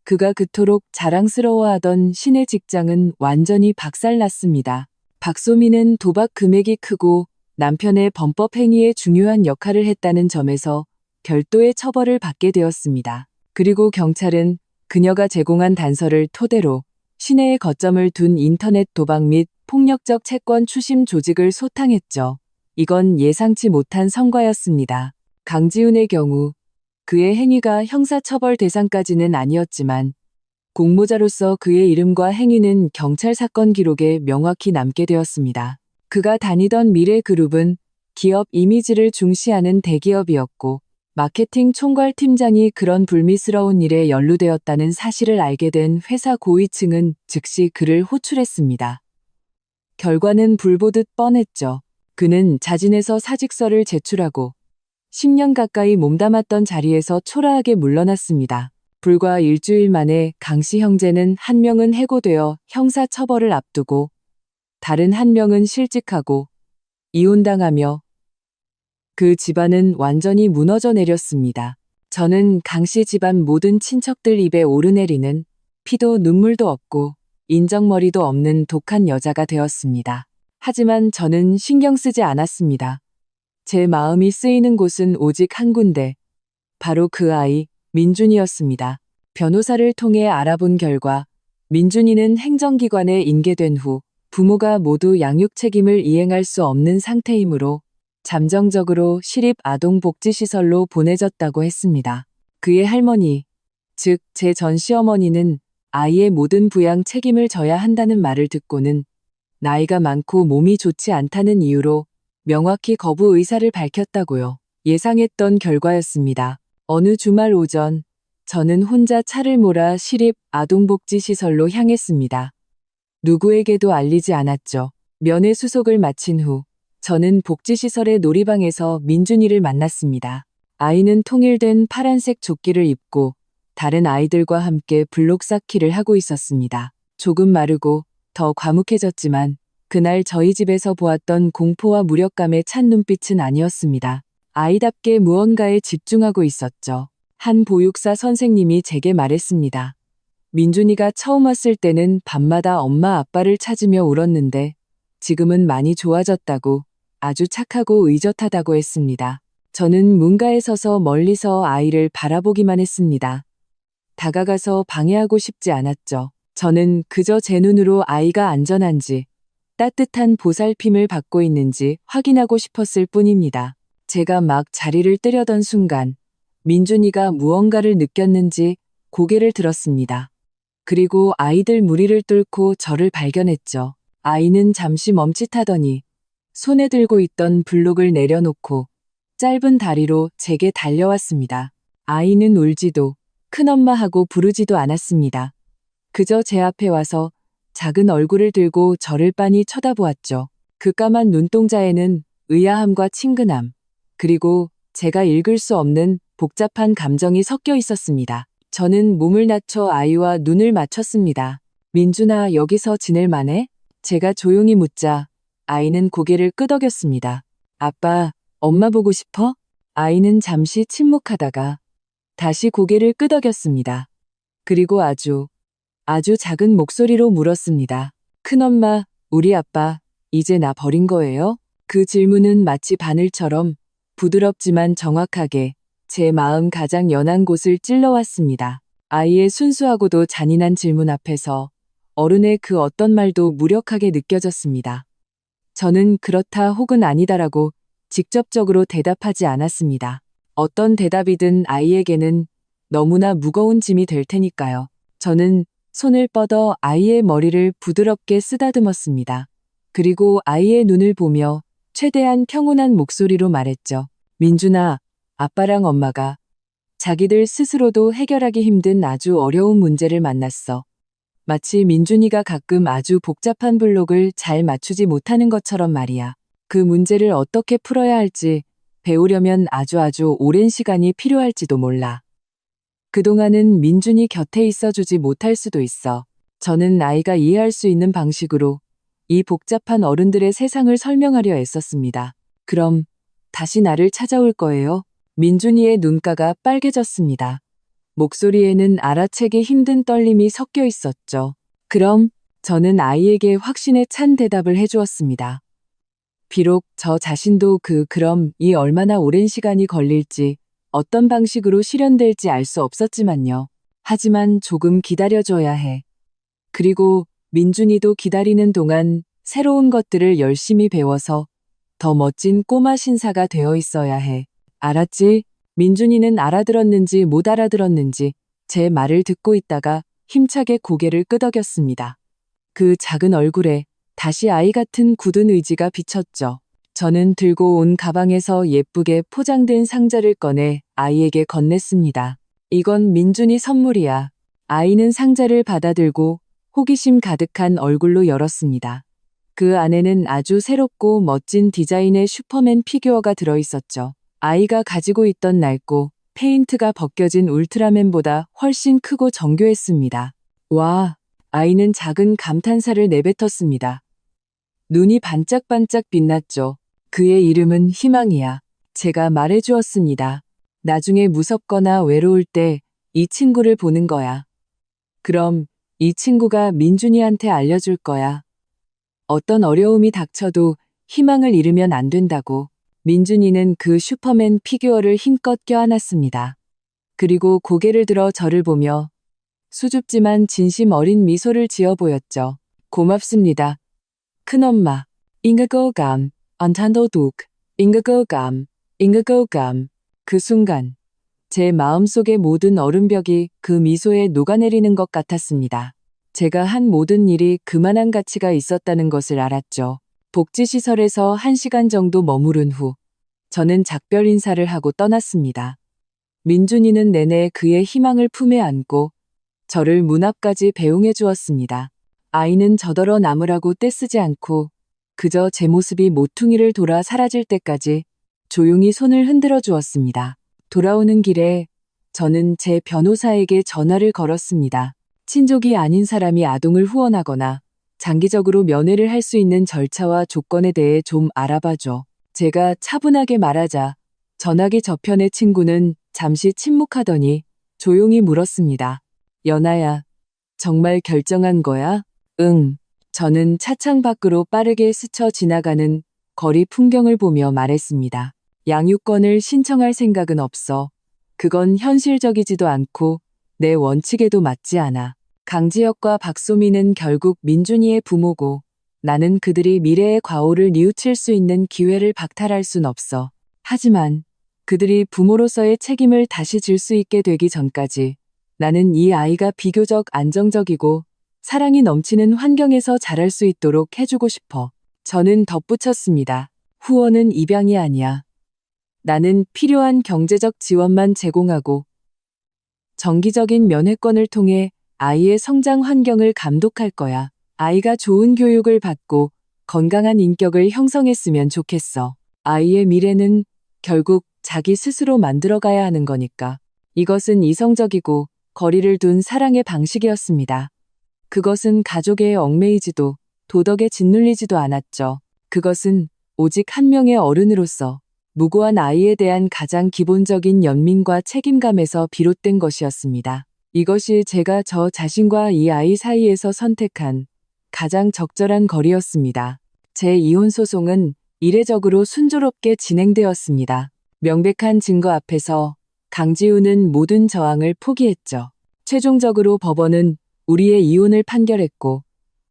그가 그토록 자랑스러워하던 신의 직장은 완전히 박살났습니다. 박소민은 도박 금액이 크고 남편의 범법 행위에 중요한 역할을 했다는 점에서 별도의 처벌을 받게 되었습니다. 그리고 경찰은 그녀가 제공한 단서를 토대로 신혜의 거점을 둔 인터넷 도박 및 폭력적 채권 추심 조직을 소탕했죠. 이건 예상치 못한 성과였습니다. 강지훈의 경우 그의 행위가 형사처벌 대상까지는 아니었지만 공모자로서 그의 이름과 행위는 경찰 사건 기록에 명확히 남게 되었습니다. 그가 다니던 미래그룹은 기업 이미지를 중시하는 대기업이었고 마케팅 총괄팀장이 그런 불미스러운 일에 연루되었다는 사실을 알게 된 회사 고위층은 즉시 그를 호출했습니다. 결과는 불보듯 뻔했죠. 그는 자진해서 사직서를 제출하고 10년 가까이 몸담았던 자리에서 초라하게 물러났습니다. 불과 일주일 만에 강씨 형제는 한 명은 해고되어 형사처벌을 앞두고 다른 한 명은 실직하고 이혼당하며 그 집안은 완전히 무너져 내렸습니다. 저는 강씨 집안 모든 친척들 입에 오르내리는 피도 눈물도 없고 인정머리도 없는 독한 여자가 되었습니다. 하지만 저는 신경 쓰지 않았습니다. 제 마음이 쓰이는 곳은 오직 한 군데, 바로 그 아이, 민준이었습니다. 변호사를 통해 알아본 결과 민준이는 행정기관에 인계된 후 부모가 모두 양육 책임을 이행할 수 없는 상태이므로 잠정적으로 시립아동복지시설로 보내졌다고 했습니다. 그의 할머니, 즉 제 전 시어머니는 아이의 모든 부양 책임을 져야 한다는 말을 듣고는 나이가 많고 몸이 좋지 않다는 이유로 명확히 거부 의사를 밝혔다고요. 예상했던 결과였습니다. 어느 주말 오전 저는 혼자 차를 몰아 시립아동복지시설로 향했습니다. 누구에게도 알리지 않았죠. 면회수속을 마친 후 저는 복지시설의 놀이방에서 민준이를 만났습니다. 아이는 통일된 파란색 조끼를 입고 다른 아이들과 함께 블록 쌓기를 하고 있었습니다. 조금 마르고 더 과묵해졌지만 그날 저희 집에서 보았던 공포와 무력감에 찬 눈빛은 아니었습니다. 아이답게 무언가에 집중하고 있었죠. 한 보육사 선생님이 제게 말했습니다. 민준이가 처음 왔을 때는 밤마다 엄마 아빠를 찾으며 울었는데 지금은 많이 좋아졌다고, 아주 착하고 의젓하다고 했습니다. 저는 문가에 서서 멀리서 아이를 바라보기만 했습니다. 다가가서 방해하고 싶지 않았죠. 저는 그저 제 눈으로 아이가 안전한지, 따뜻한 보살핌을 받고 있는지 확인하고 싶었을 뿐입니다. 제가 막 자리를 뜨려던 순간 민준이가 무언가를 느꼈는지 고개를 들었습니다. 그리고 아이들 무리를 뚫고 저를 발견했죠. 아이는 잠시 멈칫하더니 손에 들고 있던 블록을 내려놓고 짧은 다리로 제게 달려왔습니다. 아이는 울지도 큰엄마하고 부르지도 않았습니다. 그저 제 앞에 와서 작은 얼굴을 들고 저를 빤히 쳐다보았죠. 그 까만 눈동자에는 의아함과 친근함, 그리고 제가 읽을 수 없는 복잡한 감정이 섞여 있었습니다. 저는 몸을 낮춰 아이와 눈을 맞췄습니다. 민준아, 여기서 지낼 만해? 제가 조용히 묻자 아이는 고개를 끄덕였습니다. 아빠, 엄마 보고 싶어? 아이는 잠시 침묵하다가 다시 고개를 끄덕였습니다. 그리고 아주 작은 목소리로 물었습니다. 큰엄마, 우리 아빠, 이제 나 버린 거예요? 그 질문은 마치 바늘처럼 부드럽지만 정확하게 제 마음 가장 연한 곳을 찔러왔습니다. 아이의 순수하고도 잔인한 질문 앞에서 어른의 그 어떤 말도 무력하게 느껴졌습니다. 저는 그렇다 혹은 아니다라고 직접적으로 대답하지 않았습니다. 어떤 대답이든 아이에게는 너무나 무거운 짐이 될 테니까요. 저는 손을 뻗어 아이의 머리를 부드럽게 쓰다듬었습니다. 그리고 아이의 눈을 보며 최대한 평온한 목소리로 말했죠. 민준아, 아빠랑 엄마가 자기들 스스로도 해결하기 힘든 아주 어려운 문제를 만났어. 마치 민준이가 가끔 아주 복잡한 블록을 잘 맞추지 못하는 것처럼 말이야. 그 문제를 어떻게 풀어야 할지 배우려면 아주 오랜 시간이 필요할지도 몰라. 그동안은 민준이 곁에 있어주지 못할 수도 있어. 저는 아이가 이해할 수 있는 방식으로 이 복잡한 어른들의 세상을 설명하려 애썼습니다. 그럼 다시 나를 찾아올 거예요? 민준이의 눈가가 빨개졌습니다. 목소리에는 알아채기 힘든 떨림이 섞여 있었죠. 그럼 저는 아이에게 확신에 찬 대답을 해주었습니다. 비록 저 자신도 그럼이 얼마나 오랜 시간이 걸릴지 어떤 방식으로 실현될지 알 수 없었지만요. 하지만 조금 기다려줘야 해. 그리고 민준이도 기다리는 동안 새로운 것들을 열심히 배워서 더 멋진 꼬마 신사가 되어 있어야 해. 알았지? 민준이는 알아들었는지 못 알아들었는지 제 말을 듣고 있다가 힘차게 고개를 끄덕였습니다. 그 작은 얼굴에 다시 아이 같은 굳은 의지가 비쳤죠. 저는 들고 온 가방에서 예쁘게 포장된 상자를 꺼내 아이에게 건넸습니다. 이건 민준이 선물이야. 아이는 상자를 받아들고 호기심 가득한 얼굴로 열었습니다. 그 안에는 아주 새롭고 멋진 디자인의 슈퍼맨 피규어가 들어있었죠. 아이가 가지고 있던 낡고 페인트가 벗겨진 울트라맨보다 훨씬 크고 정교했습니다. 와, 아이는 작은 감탄사를 내뱉었습니다. 눈이 반짝반짝 빛났죠. 그의 이름은 희망이야. 제가 말해주었습니다. 나중에 무섭거나 외로울 때 이 친구를 보는 거야. 그럼 이 친구가 민준이한테 알려줄 거야. 어떤 어려움이 닥쳐도 희망을 잃으면 안 된다고. 민준이는 그 슈퍼맨 피규어를 힘껏 껴안았습니다. 그리고 고개를 들어 저를 보며 수줍지만 진심 어린 미소를 지어 보였죠. 고맙습니다. 큰엄마. 잉그거감. 안탄도둑. 잉그거감. 잉그거감. 그 순간 제 마음속의 모든 얼음벽이 그 미소에 녹아내리는 것 같았습니다. 제가 한 모든 일이 그만한 가치가 있었다는 것을 알았죠. 복지시설에서 1시간 정도 머무른 후 저는 작별 인사를 하고 떠났습니다. 민준이는 내내 그의 희망을 품에 안고 저를 문 앞까지 배웅해 주었습니다. 아이는 저더러 남으라고 떼쓰지 않고 그저 제 모습이 모퉁이를 돌아 사라질 때까지 조용히 손을 흔들어 주었습니다. 돌아오는 길에 저는 제 변호사에게 전화를 걸었습니다. 친족이 아닌 사람이 아동을 후원하거나 장기적으로 면회를 할 수 있는 절차와 조건에 대해 좀 알아봐줘. 제가 차분하게 말하자 전화기 저편의 친구는 잠시 침묵하더니 조용히 물었습니다. 연아야, 정말 결정한 거야? 응. 저는 차창 밖으로 빠르게 스쳐 지나가는 거리 풍경을 보며 말했습니다. 양육권을 신청할 생각은 없어. 그건 현실적이지도 않고 내 원칙에도 맞지 않아. 강지혁과 박소민은 결국 민준이의 부모고 나는 그들이 미래의 과오를 뉘우칠 수 있는 기회를 박탈할 순 없어. 하지만 그들이 부모로서의 책임을 다시 질 수 있게 되기 전까지 나는 이 아이가 비교적 안정적이고 사랑이 넘치는 환경에서 자랄 수 있도록 해주고 싶어. 저는 덧붙였습니다. 후원은 입양이 아니야. 나는 필요한 경제적 지원만 제공하고 정기적인 면회권을 통해 아이의 성장 환경을 감독할 거야. 아이가 좋은 교육을 받고 건강한 인격을 형성했으면 좋겠어. 아이의 미래는 결국 자기 스스로 만들어가야 하는 거니까. 이것은 이성적이고 거리를 둔 사랑의 방식이었습니다. 그것은 가족에 얽매이지도 도덕에 짓눌리지도 않았죠. 그것은 오직 한 명의 어른으로서 무고한 아이에 대한 가장 기본적인 연민과 책임감에서 비롯된 것이었습니다. 이것이 제가 저 자신과 이 아이 사이에서 선택한 가장 적절한 거리였습니다. 제 이혼 소송은 이례적으로 순조롭게 진행되었습니다. 명백한 증거 앞에서 강지우는 모든 저항을 포기했죠. 최종적으로 법원은 우리의 이혼을 판결했고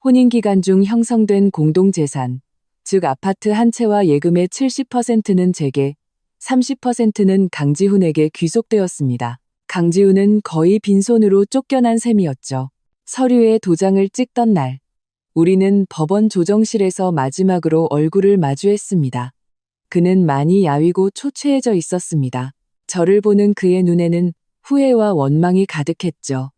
혼인 기간 중 형성된 공동재산, 즉 아파트 한 채와 예금의 70%는 제게, 30%는 강지훈에게 귀속되었습니다. 강지훈은 거의 빈손으로 쫓겨난 셈이었죠. 서류에 도장을 찍던 날, 우리는 법원 조정실에서 마지막으로 얼굴을 마주했습니다. 그는 많이 야위고 초췌해져 있었습니다. 저를 보는 그의 눈에는 후회와 원망이 가득했죠.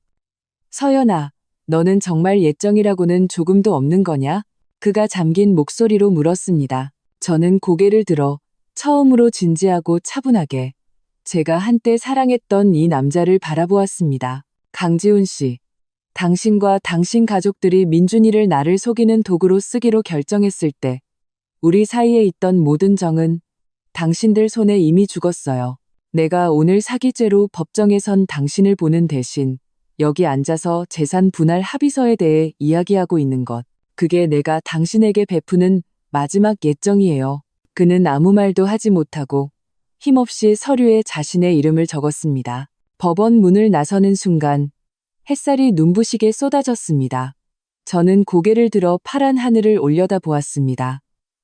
서연아, 너는 정말 예정이라고는 조금도 없는 거냐? 그가 잠긴 목소리로 물었습니다. 저는 고개를 들어 처음으로 진지하고 차분하게 제가 한때 사랑했던 이 남자를 바라보았습니다. 강지훈 씨, 당신과 당신 가족들이 민준이를 나를 속이는 도구로 쓰기로 결정했을 때 우리 사이에 있던 모든 정은 당신들 손에 이미 죽었어요. 내가 오늘 사기죄로 법정에 선 당신을 보는 대신 여기 앉아서 재산 분할 합의서에 대해 이야기하고 있는 것. 그게 내가 당신에게 베푸는 마지막 예정이에요. 그는 아무 말도 하지 못하고 힘없이 서류에 자신의 이름을 적었습니다. 법원 문을 나서는 순간 햇살이 눈부시게 쏟아졌습니다. 저는 고개를 들어 파란 하늘을 올려다 보았습니다.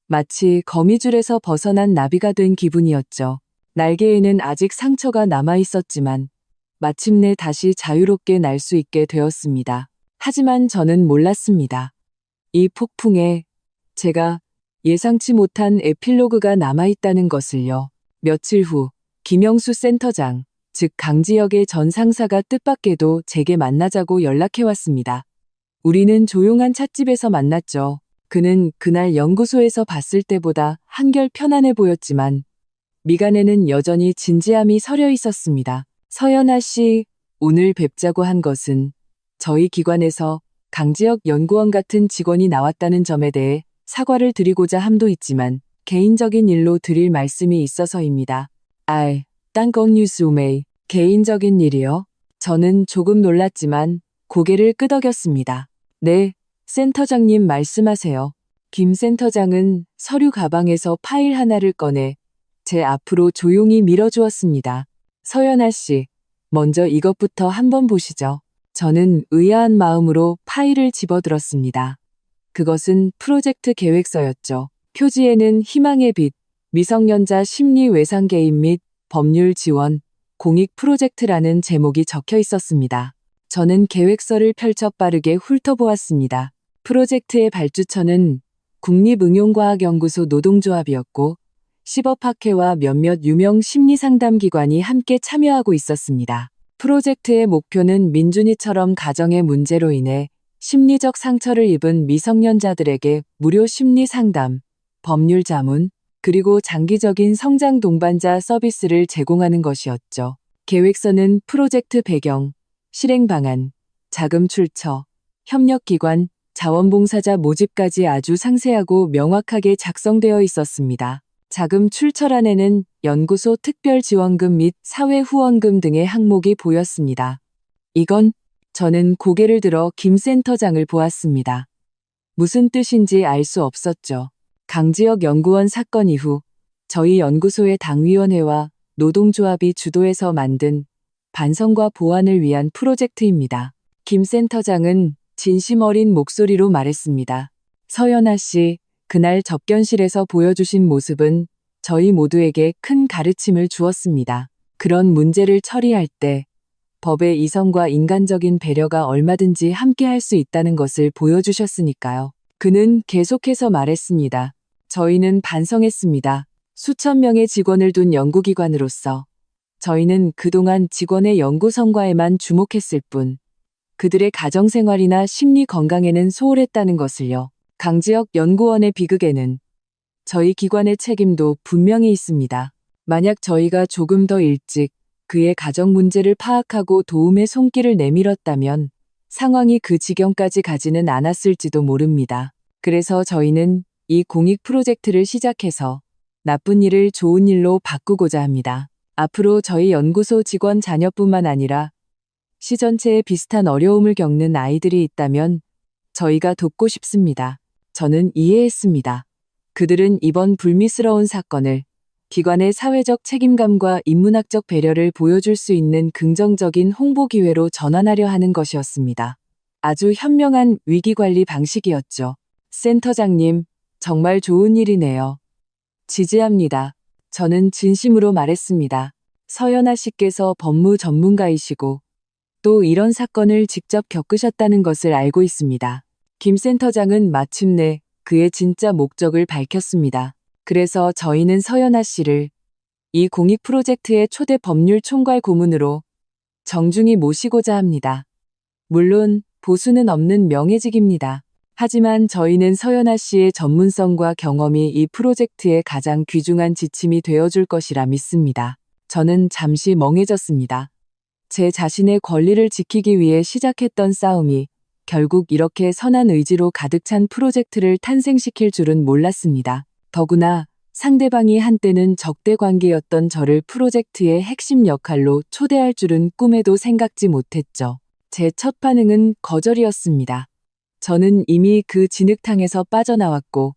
마치 거미줄에서 벗어난 나비가 된 기분이었죠. 날개에는 아직 상처가 남아 있었지만 마침내 다시 자유롭게 날 수 있게 되었습니다. 하지만 저는 몰랐습니다. 이 폭풍에 제가 예상치 못한 에필로그가 남아있다는 것을요. 며칠 후 김영수 센터장, 즉 강지혁의 전 상사가 뜻밖에도 제게 만나자고 연락해왔습니다. 우리는 조용한 찻집에서 만났죠. 그는 그날 연구소에서 봤을 때보다 한결 편안해 보였지만 미간에는 여전히 진지함이 서려 있었습니다. 서연아 씨, 오늘 뵙자고 한 것은 저희 기관에서 강지혁 연구원 같은 직원이 나왔다는 점에 대해 사과를 드리고자 함도 있지만 개인적인 일로 드릴 말씀이 있어서입니다. 딴건 뉴스메이, 개인적인 일이요? 저는 조금 놀랐지만 고개를 끄덕였습니다. 네, 센터장님 말씀하세요. 김 센터장은 서류 가방에서 파일 하나를 꺼내 제 앞으로 조용히 밀어주었습니다. 서연아 씨, 먼저 이것부터 한번 보시죠. 저는 의아한 마음으로 파일을 집어들었습니다. 그것은 프로젝트 계획서였죠. 표지에는 희망의 빛, 미성년자 심리 외상 개입 및 법률 지원, 공익 프로젝트라는 제목이 적혀 있었습니다. 저는 계획서를 펼쳐 빠르게 훑어보았습니다. 프로젝트의 발주처는 국립응용과학연구소 노동조합이었고 10업학회와 몇몇 유명 심리상담기관이 함께 참여하고 있었습니다. 프로젝트의 목표는 민준이처럼 가정의 문제로 인해 심리적 상처를 입은 미성년자들에게 무료 심리상담, 법률 자문, 그리고 장기적인 성장 동반자 서비스를 제공하는 것이었죠. 계획서는 프로젝트 배경, 실행 방안, 자금 출처, 협력기관, 자원봉사자 모집까지 아주 상세하고 명확하게 작성되어 있었습니다. 자금 출처란에는 연구소 특별지원금 및 사회후원금 등의 항목이 보였습니다. 이건 저는 고개를 들어 김 센터장을 보았습니다. 무슨 뜻인지 알 수 없었죠. 강지혁 연구원 사건 이후 저희 연구소의 당위원회와 노동조합이 주도해서 만든 반성과 보완을 위한 프로젝트입니다. 김 센터장은 진심 어린 목소리로 말했습니다. 서연아 씨, 그날 접견실에서 보여주신 모습은 저희 모두에게 큰 가르침을 주었습니다. 그런 문제를 처리할 때 법의 이성과 인간적인 배려가 얼마든지 함께할 수 있다는 것을 보여주셨으니까요. 그는 계속해서 말했습니다. 저희는 반성했습니다. 수천 명의 직원을 둔 연구기관으로서 저희는 그동안 직원의 연구 성과에만 주목했을 뿐 그들의 가정생활이나 심리 건강에는 소홀했다는 것을요. 강지혁 연구원의 비극에는 저희 기관의 책임도 분명히 있습니다. 만약 저희가 조금 더 일찍 그의 가정 문제를 파악하고 도움의 손길을 내밀었다면 상황이 그 지경까지 가지는 않았을지도 모릅니다. 그래서 저희는 이 공익 프로젝트를 시작해서 나쁜 일을 좋은 일로 바꾸고자 합니다. 앞으로 저희 연구소 직원 자녀뿐만 아니라 시 전체에 비슷한 어려움을 겪는 아이들이 있다면 저희가 돕고 싶습니다. 저는 이해했습니다. 그들은 이번 불미스러운 사건을 기관의 사회적 책임감과 인문학적 배려를 보여줄 수 있는 긍정적인 홍보 기회로 전환하려 하는 것이었습니다. 아주 현명한 위기관리 방식이었죠. 센터장님, 정말 좋은 일이네요. 지지합니다. 저는 진심으로 말했습니다. 서연아 씨께서 법무 전문가이시고 또 이런 사건을 직접 겪으셨다는 것을 알고 있습니다. 김 센터장은 마침내 그의 진짜 목적을 밝혔습니다. 그래서 저희는 서연아 씨를 이 공익 프로젝트의 초대 법률 총괄 고문으로 정중히 모시고자 합니다. 물론 보수는 없는 명예직입니다. 하지만 저희는 서연아 씨의 전문성과 경험이 이 프로젝트의 가장 귀중한 지침이 되어줄 것이라 믿습니다. 저는 잠시 멍해졌습니다. 제 자신의 권리를 지키기 위해 시작했던 싸움이 결국 이렇게 선한 의지로 가득 찬 프로젝트를 탄생시킬 줄은 몰랐습니다. 더구나 상대방이 한때는 적대 관계였던 저를 프로젝트의 핵심 역할로 초대할 줄은 꿈에도 생각지 못했죠. 제 첫 반응은 거절이었습니다. 저는 이미 그 진흙탕에서 빠져나왔고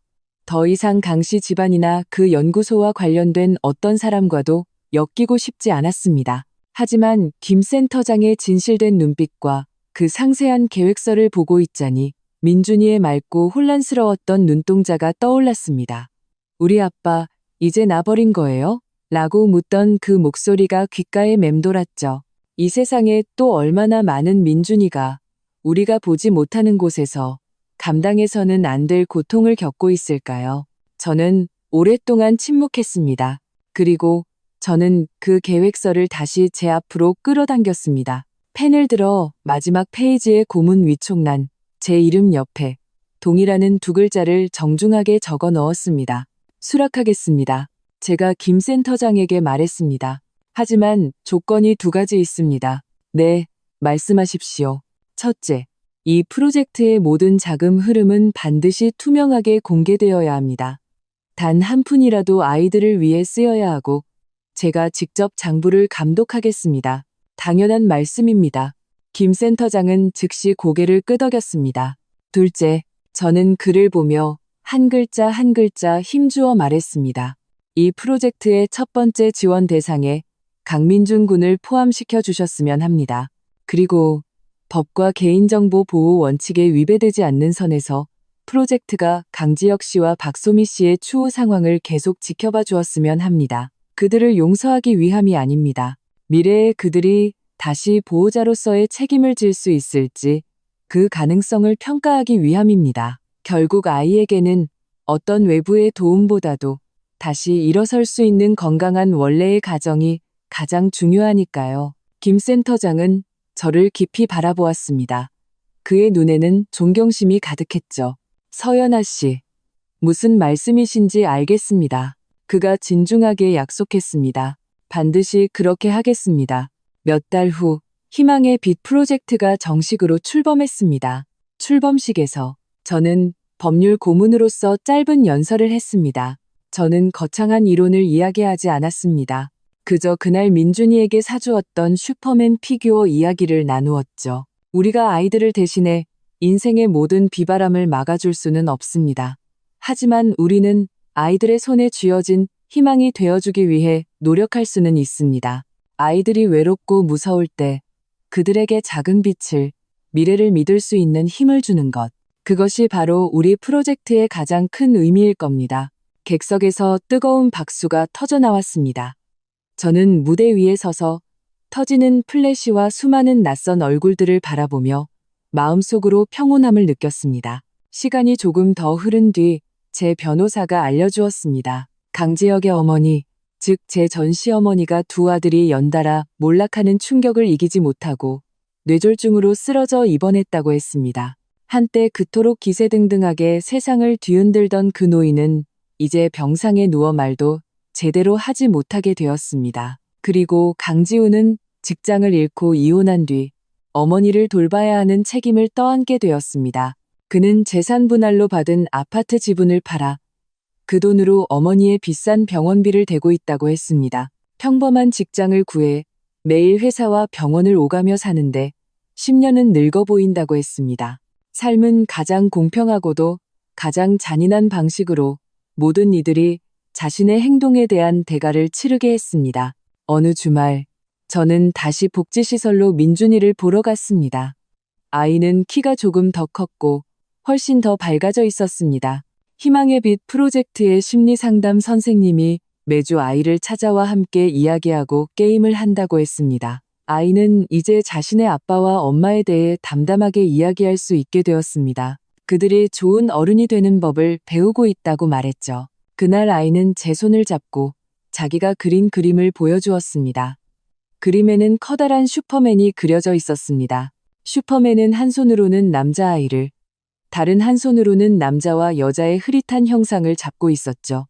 더 이상 강씨 집안이나 그 연구소와 관련된 어떤 사람과도 엮이고 싶지 않았습니다. 하지만 김 센터장의 진실된 눈빛과 그 상세한 계획서를 보고 있자니 민준이의 맑고 혼란스러웠던 눈동자가 떠올랐습니다. 우리 아빠, 이제 나 버린 거예요? 라고 묻던 그 목소리가 귓가에 맴돌았죠. 이 세상에 또 얼마나 많은 민준이가 우리가 보지 못하는 곳에서 감당해서는 안 될 고통을 겪고 있을까요? 저는 오랫동안 침묵했습니다. 그리고 저는 그 계획서를 다시 제 앞으로 끌어당겼습니다. 펜을 들어 마지막 페이지의 고문 위촉란, 제 이름 옆에 동이라는 두 글자를 정중하게 적어 넣었습니다. 수락하겠습니다. 제가 김 센터장에게 말했습니다. 하지만 조건이 두 가지 있습니다. 네, 말씀하십시오. 첫째, 이 프로젝트의 모든 자금 흐름은 반드시 투명하게 공개되어야 합니다. 단 한 푼이라도 아이들을 위해 쓰여야 하고 제가 직접 장부를 감독하겠습니다. 당연한 말씀입니다. 김 센터장은 즉시 고개를 끄덕였습니다. 둘째, 저는 글을 보며 한 글자 한 글자 힘주어 말했습니다. 이 프로젝트의 첫 번째 지원 대상에 강민준 군을 포함시켜 주셨으면 합니다. 그리고 법과 개인정보 보호 원칙에 위배되지 않는 선에서 프로젝트가 강지혁 씨와 박소미 씨의 추후 상황을 계속 지켜봐 주었으면 합니다. 그들을 용서하기 위함이 아닙니다. 미래에 그들이 다시 보호자로서의 책임을 질 수 있을지 그 가능성을 평가하기 위함입니다. 결국 아이에게는 어떤 외부의 도움보다도 다시 일어설 수 있는 건강한 원래의 가정이 가장 중요하니까요. 김 센터장은 저를 깊이 바라보았습니다. 그의 눈에는 존경심이 가득했죠. 서연아 씨, 무슨 말씀이신지 알겠습니다. 그가 진중하게 약속했습니다. 반드시 그렇게 하겠습니다. 몇 달 후 희망의 빛 프로젝트가 정식으로 출범했습니다. 출범식에서 저는 법률 고문으로서 짧은 연설을 했습니다. 저는 거창한 이론을 이야기하지 않았습니다. 그저 그날 민준이에게 사주었던 슈퍼맨 피규어 이야기를 나누었죠. 우리가 아이들을 대신해 인생의 모든 비바람을 막아줄 수는 없습니다. 하지만 우리는 아이들의 손에 쥐어진 희망이 되어주기 위해 노력할 수는 있습니다. 아이들이 외롭고 무서울 때 그들에게 작은 빛을, 미래를 믿을 수 있는 힘을 주는 것. 그것이 바로 우리 프로젝트의 가장 큰 의미일 겁니다. 객석에서 뜨거운 박수가 터져나왔습니다. 저는 무대 위에 서서 터지는 플래시와 수많은 낯선 얼굴들을 바라보며 마음속으로 평온함을 느꼈습니다. 시간이 조금 더 흐른 뒤 제 변호사가 알려주었습니다. 강지혁의 어머니, 즉 제 전 시어머니가 두 아들이 연달아 몰락하는 충격을 이기지 못하고 뇌졸중으로 쓰러져 입원했다고 했습니다. 한때 그토록 기세등등하게 세상을 뒤흔들던 그 노인은 이제 병상에 누워 말도 제대로 하지 못하게 되었습니다. 그리고 강지우는 직장을 잃고 이혼한 뒤 어머니를 돌봐야 하는 책임을 떠안게 되었습니다. 그는 재산 분할로 받은 아파트 지분을 팔아 그 돈으로 어머니의 비싼 병원비를 대고 있다고 했습니다. 평범한 직장을 구해 매일 회사와 병원을 오가며 사는데 10년은 늙어 보인다고 했습니다. 삶은 가장 공평하고도 가장 잔인한 방식으로 모든 이들이 자신의 행동에 대한 대가를 치르게 했습니다. 어느 주말, 저는 다시 복지시설로 민준이를 보러 갔습니다. 아이는 키가 조금 더 컸고 훨씬 더 밝아져 있었습니다. 희망의 빛 프로젝트의 심리상담 선생님이 매주 아이를 찾아와 함께 이야기하고 게임을 한다고 했습니다. 아이는 이제 자신의 아빠와 엄마에 대해 담담하게 이야기할 수 있게 되었습니다. 그들이 좋은 어른이 되는 법을 배우고 있다고 말했죠. 그날 아이는 제 손을 잡고 자기가 그린 그림을 보여주었습니다. 그림에는 커다란 슈퍼맨이 그려져 있었습니다. 슈퍼맨은 한 손으로는 남자아이를, 다른 한 손으로는 남자와 여자의 흐릿한 형상을 잡고 있었죠.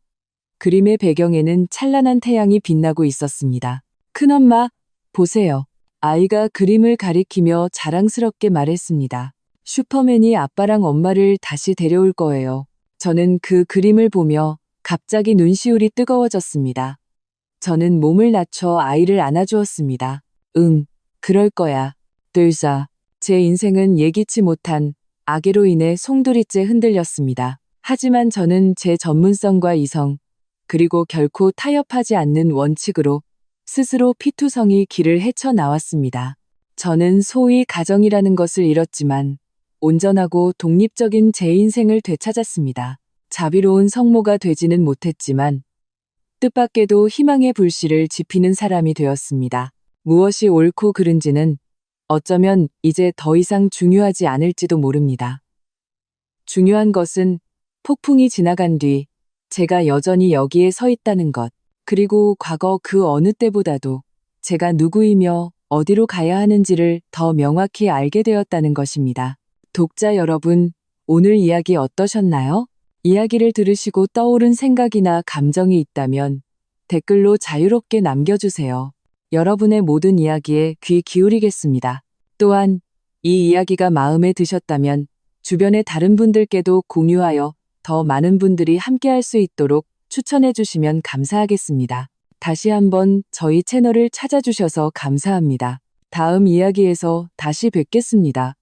그림의 배경에는 찬란한 태양이 빛나고 있었습니다. 큰엄마, 보세요. 아이가 그림을 가리키며 자랑스럽게 말했습니다. 슈퍼맨이 아빠랑 엄마를 다시 데려올 거예요. 저는 그 그림을 보며 갑자기 눈시울이 뜨거워졌습니다. 저는 몸을 낮춰 아이를 안아주었습니다. 응, 그럴 거야. 들자. 제 인생은 예기치 못한 악의로 인해 송두리째 흔들렸습니다. 하지만 저는 제 전문성과 이성, 그리고 결코 타협하지 않는 원칙으로 스스로 피투성이 길을 헤쳐나왔습니다. 저는 소위 가정이라는 것을 잃었지만 온전하고 독립적인 제 인생을 되찾았습니다. 자비로운 성모가 되지는 못했지만 뜻밖에도 희망의 불씨를 지피는 사람이 되었습니다. 무엇이 옳고 그른지는 어쩌면 이제 더 이상 중요하지 않을지도 모릅니다. 중요한 것은 폭풍이 지나간 뒤 제가 여전히 여기에 서 있다는 것, 그리고 과거 그 어느 때보다도 제가 누구이며 어디로 가야 하는지를 더 명확히 알게 되었다는 것입니다. 독자 여러분, 오늘 이야기 어떠셨나요? 이야기를 들으시고 떠오른 생각이나 감정이 있다면 댓글로 자유롭게 남겨주세요. 여러분의 모든 이야기에 귀 기울이겠습니다. 또한 이 이야기가 마음에 드셨다면 주변의 다른 분들께도 공유하여 더 많은 분들이 함께할 수 있도록 추천해 주시면 감사하겠습니다. 다시 한번 저희 채널을 찾아주셔서 감사합니다. 다음 이야기에서 다시 뵙겠습니다.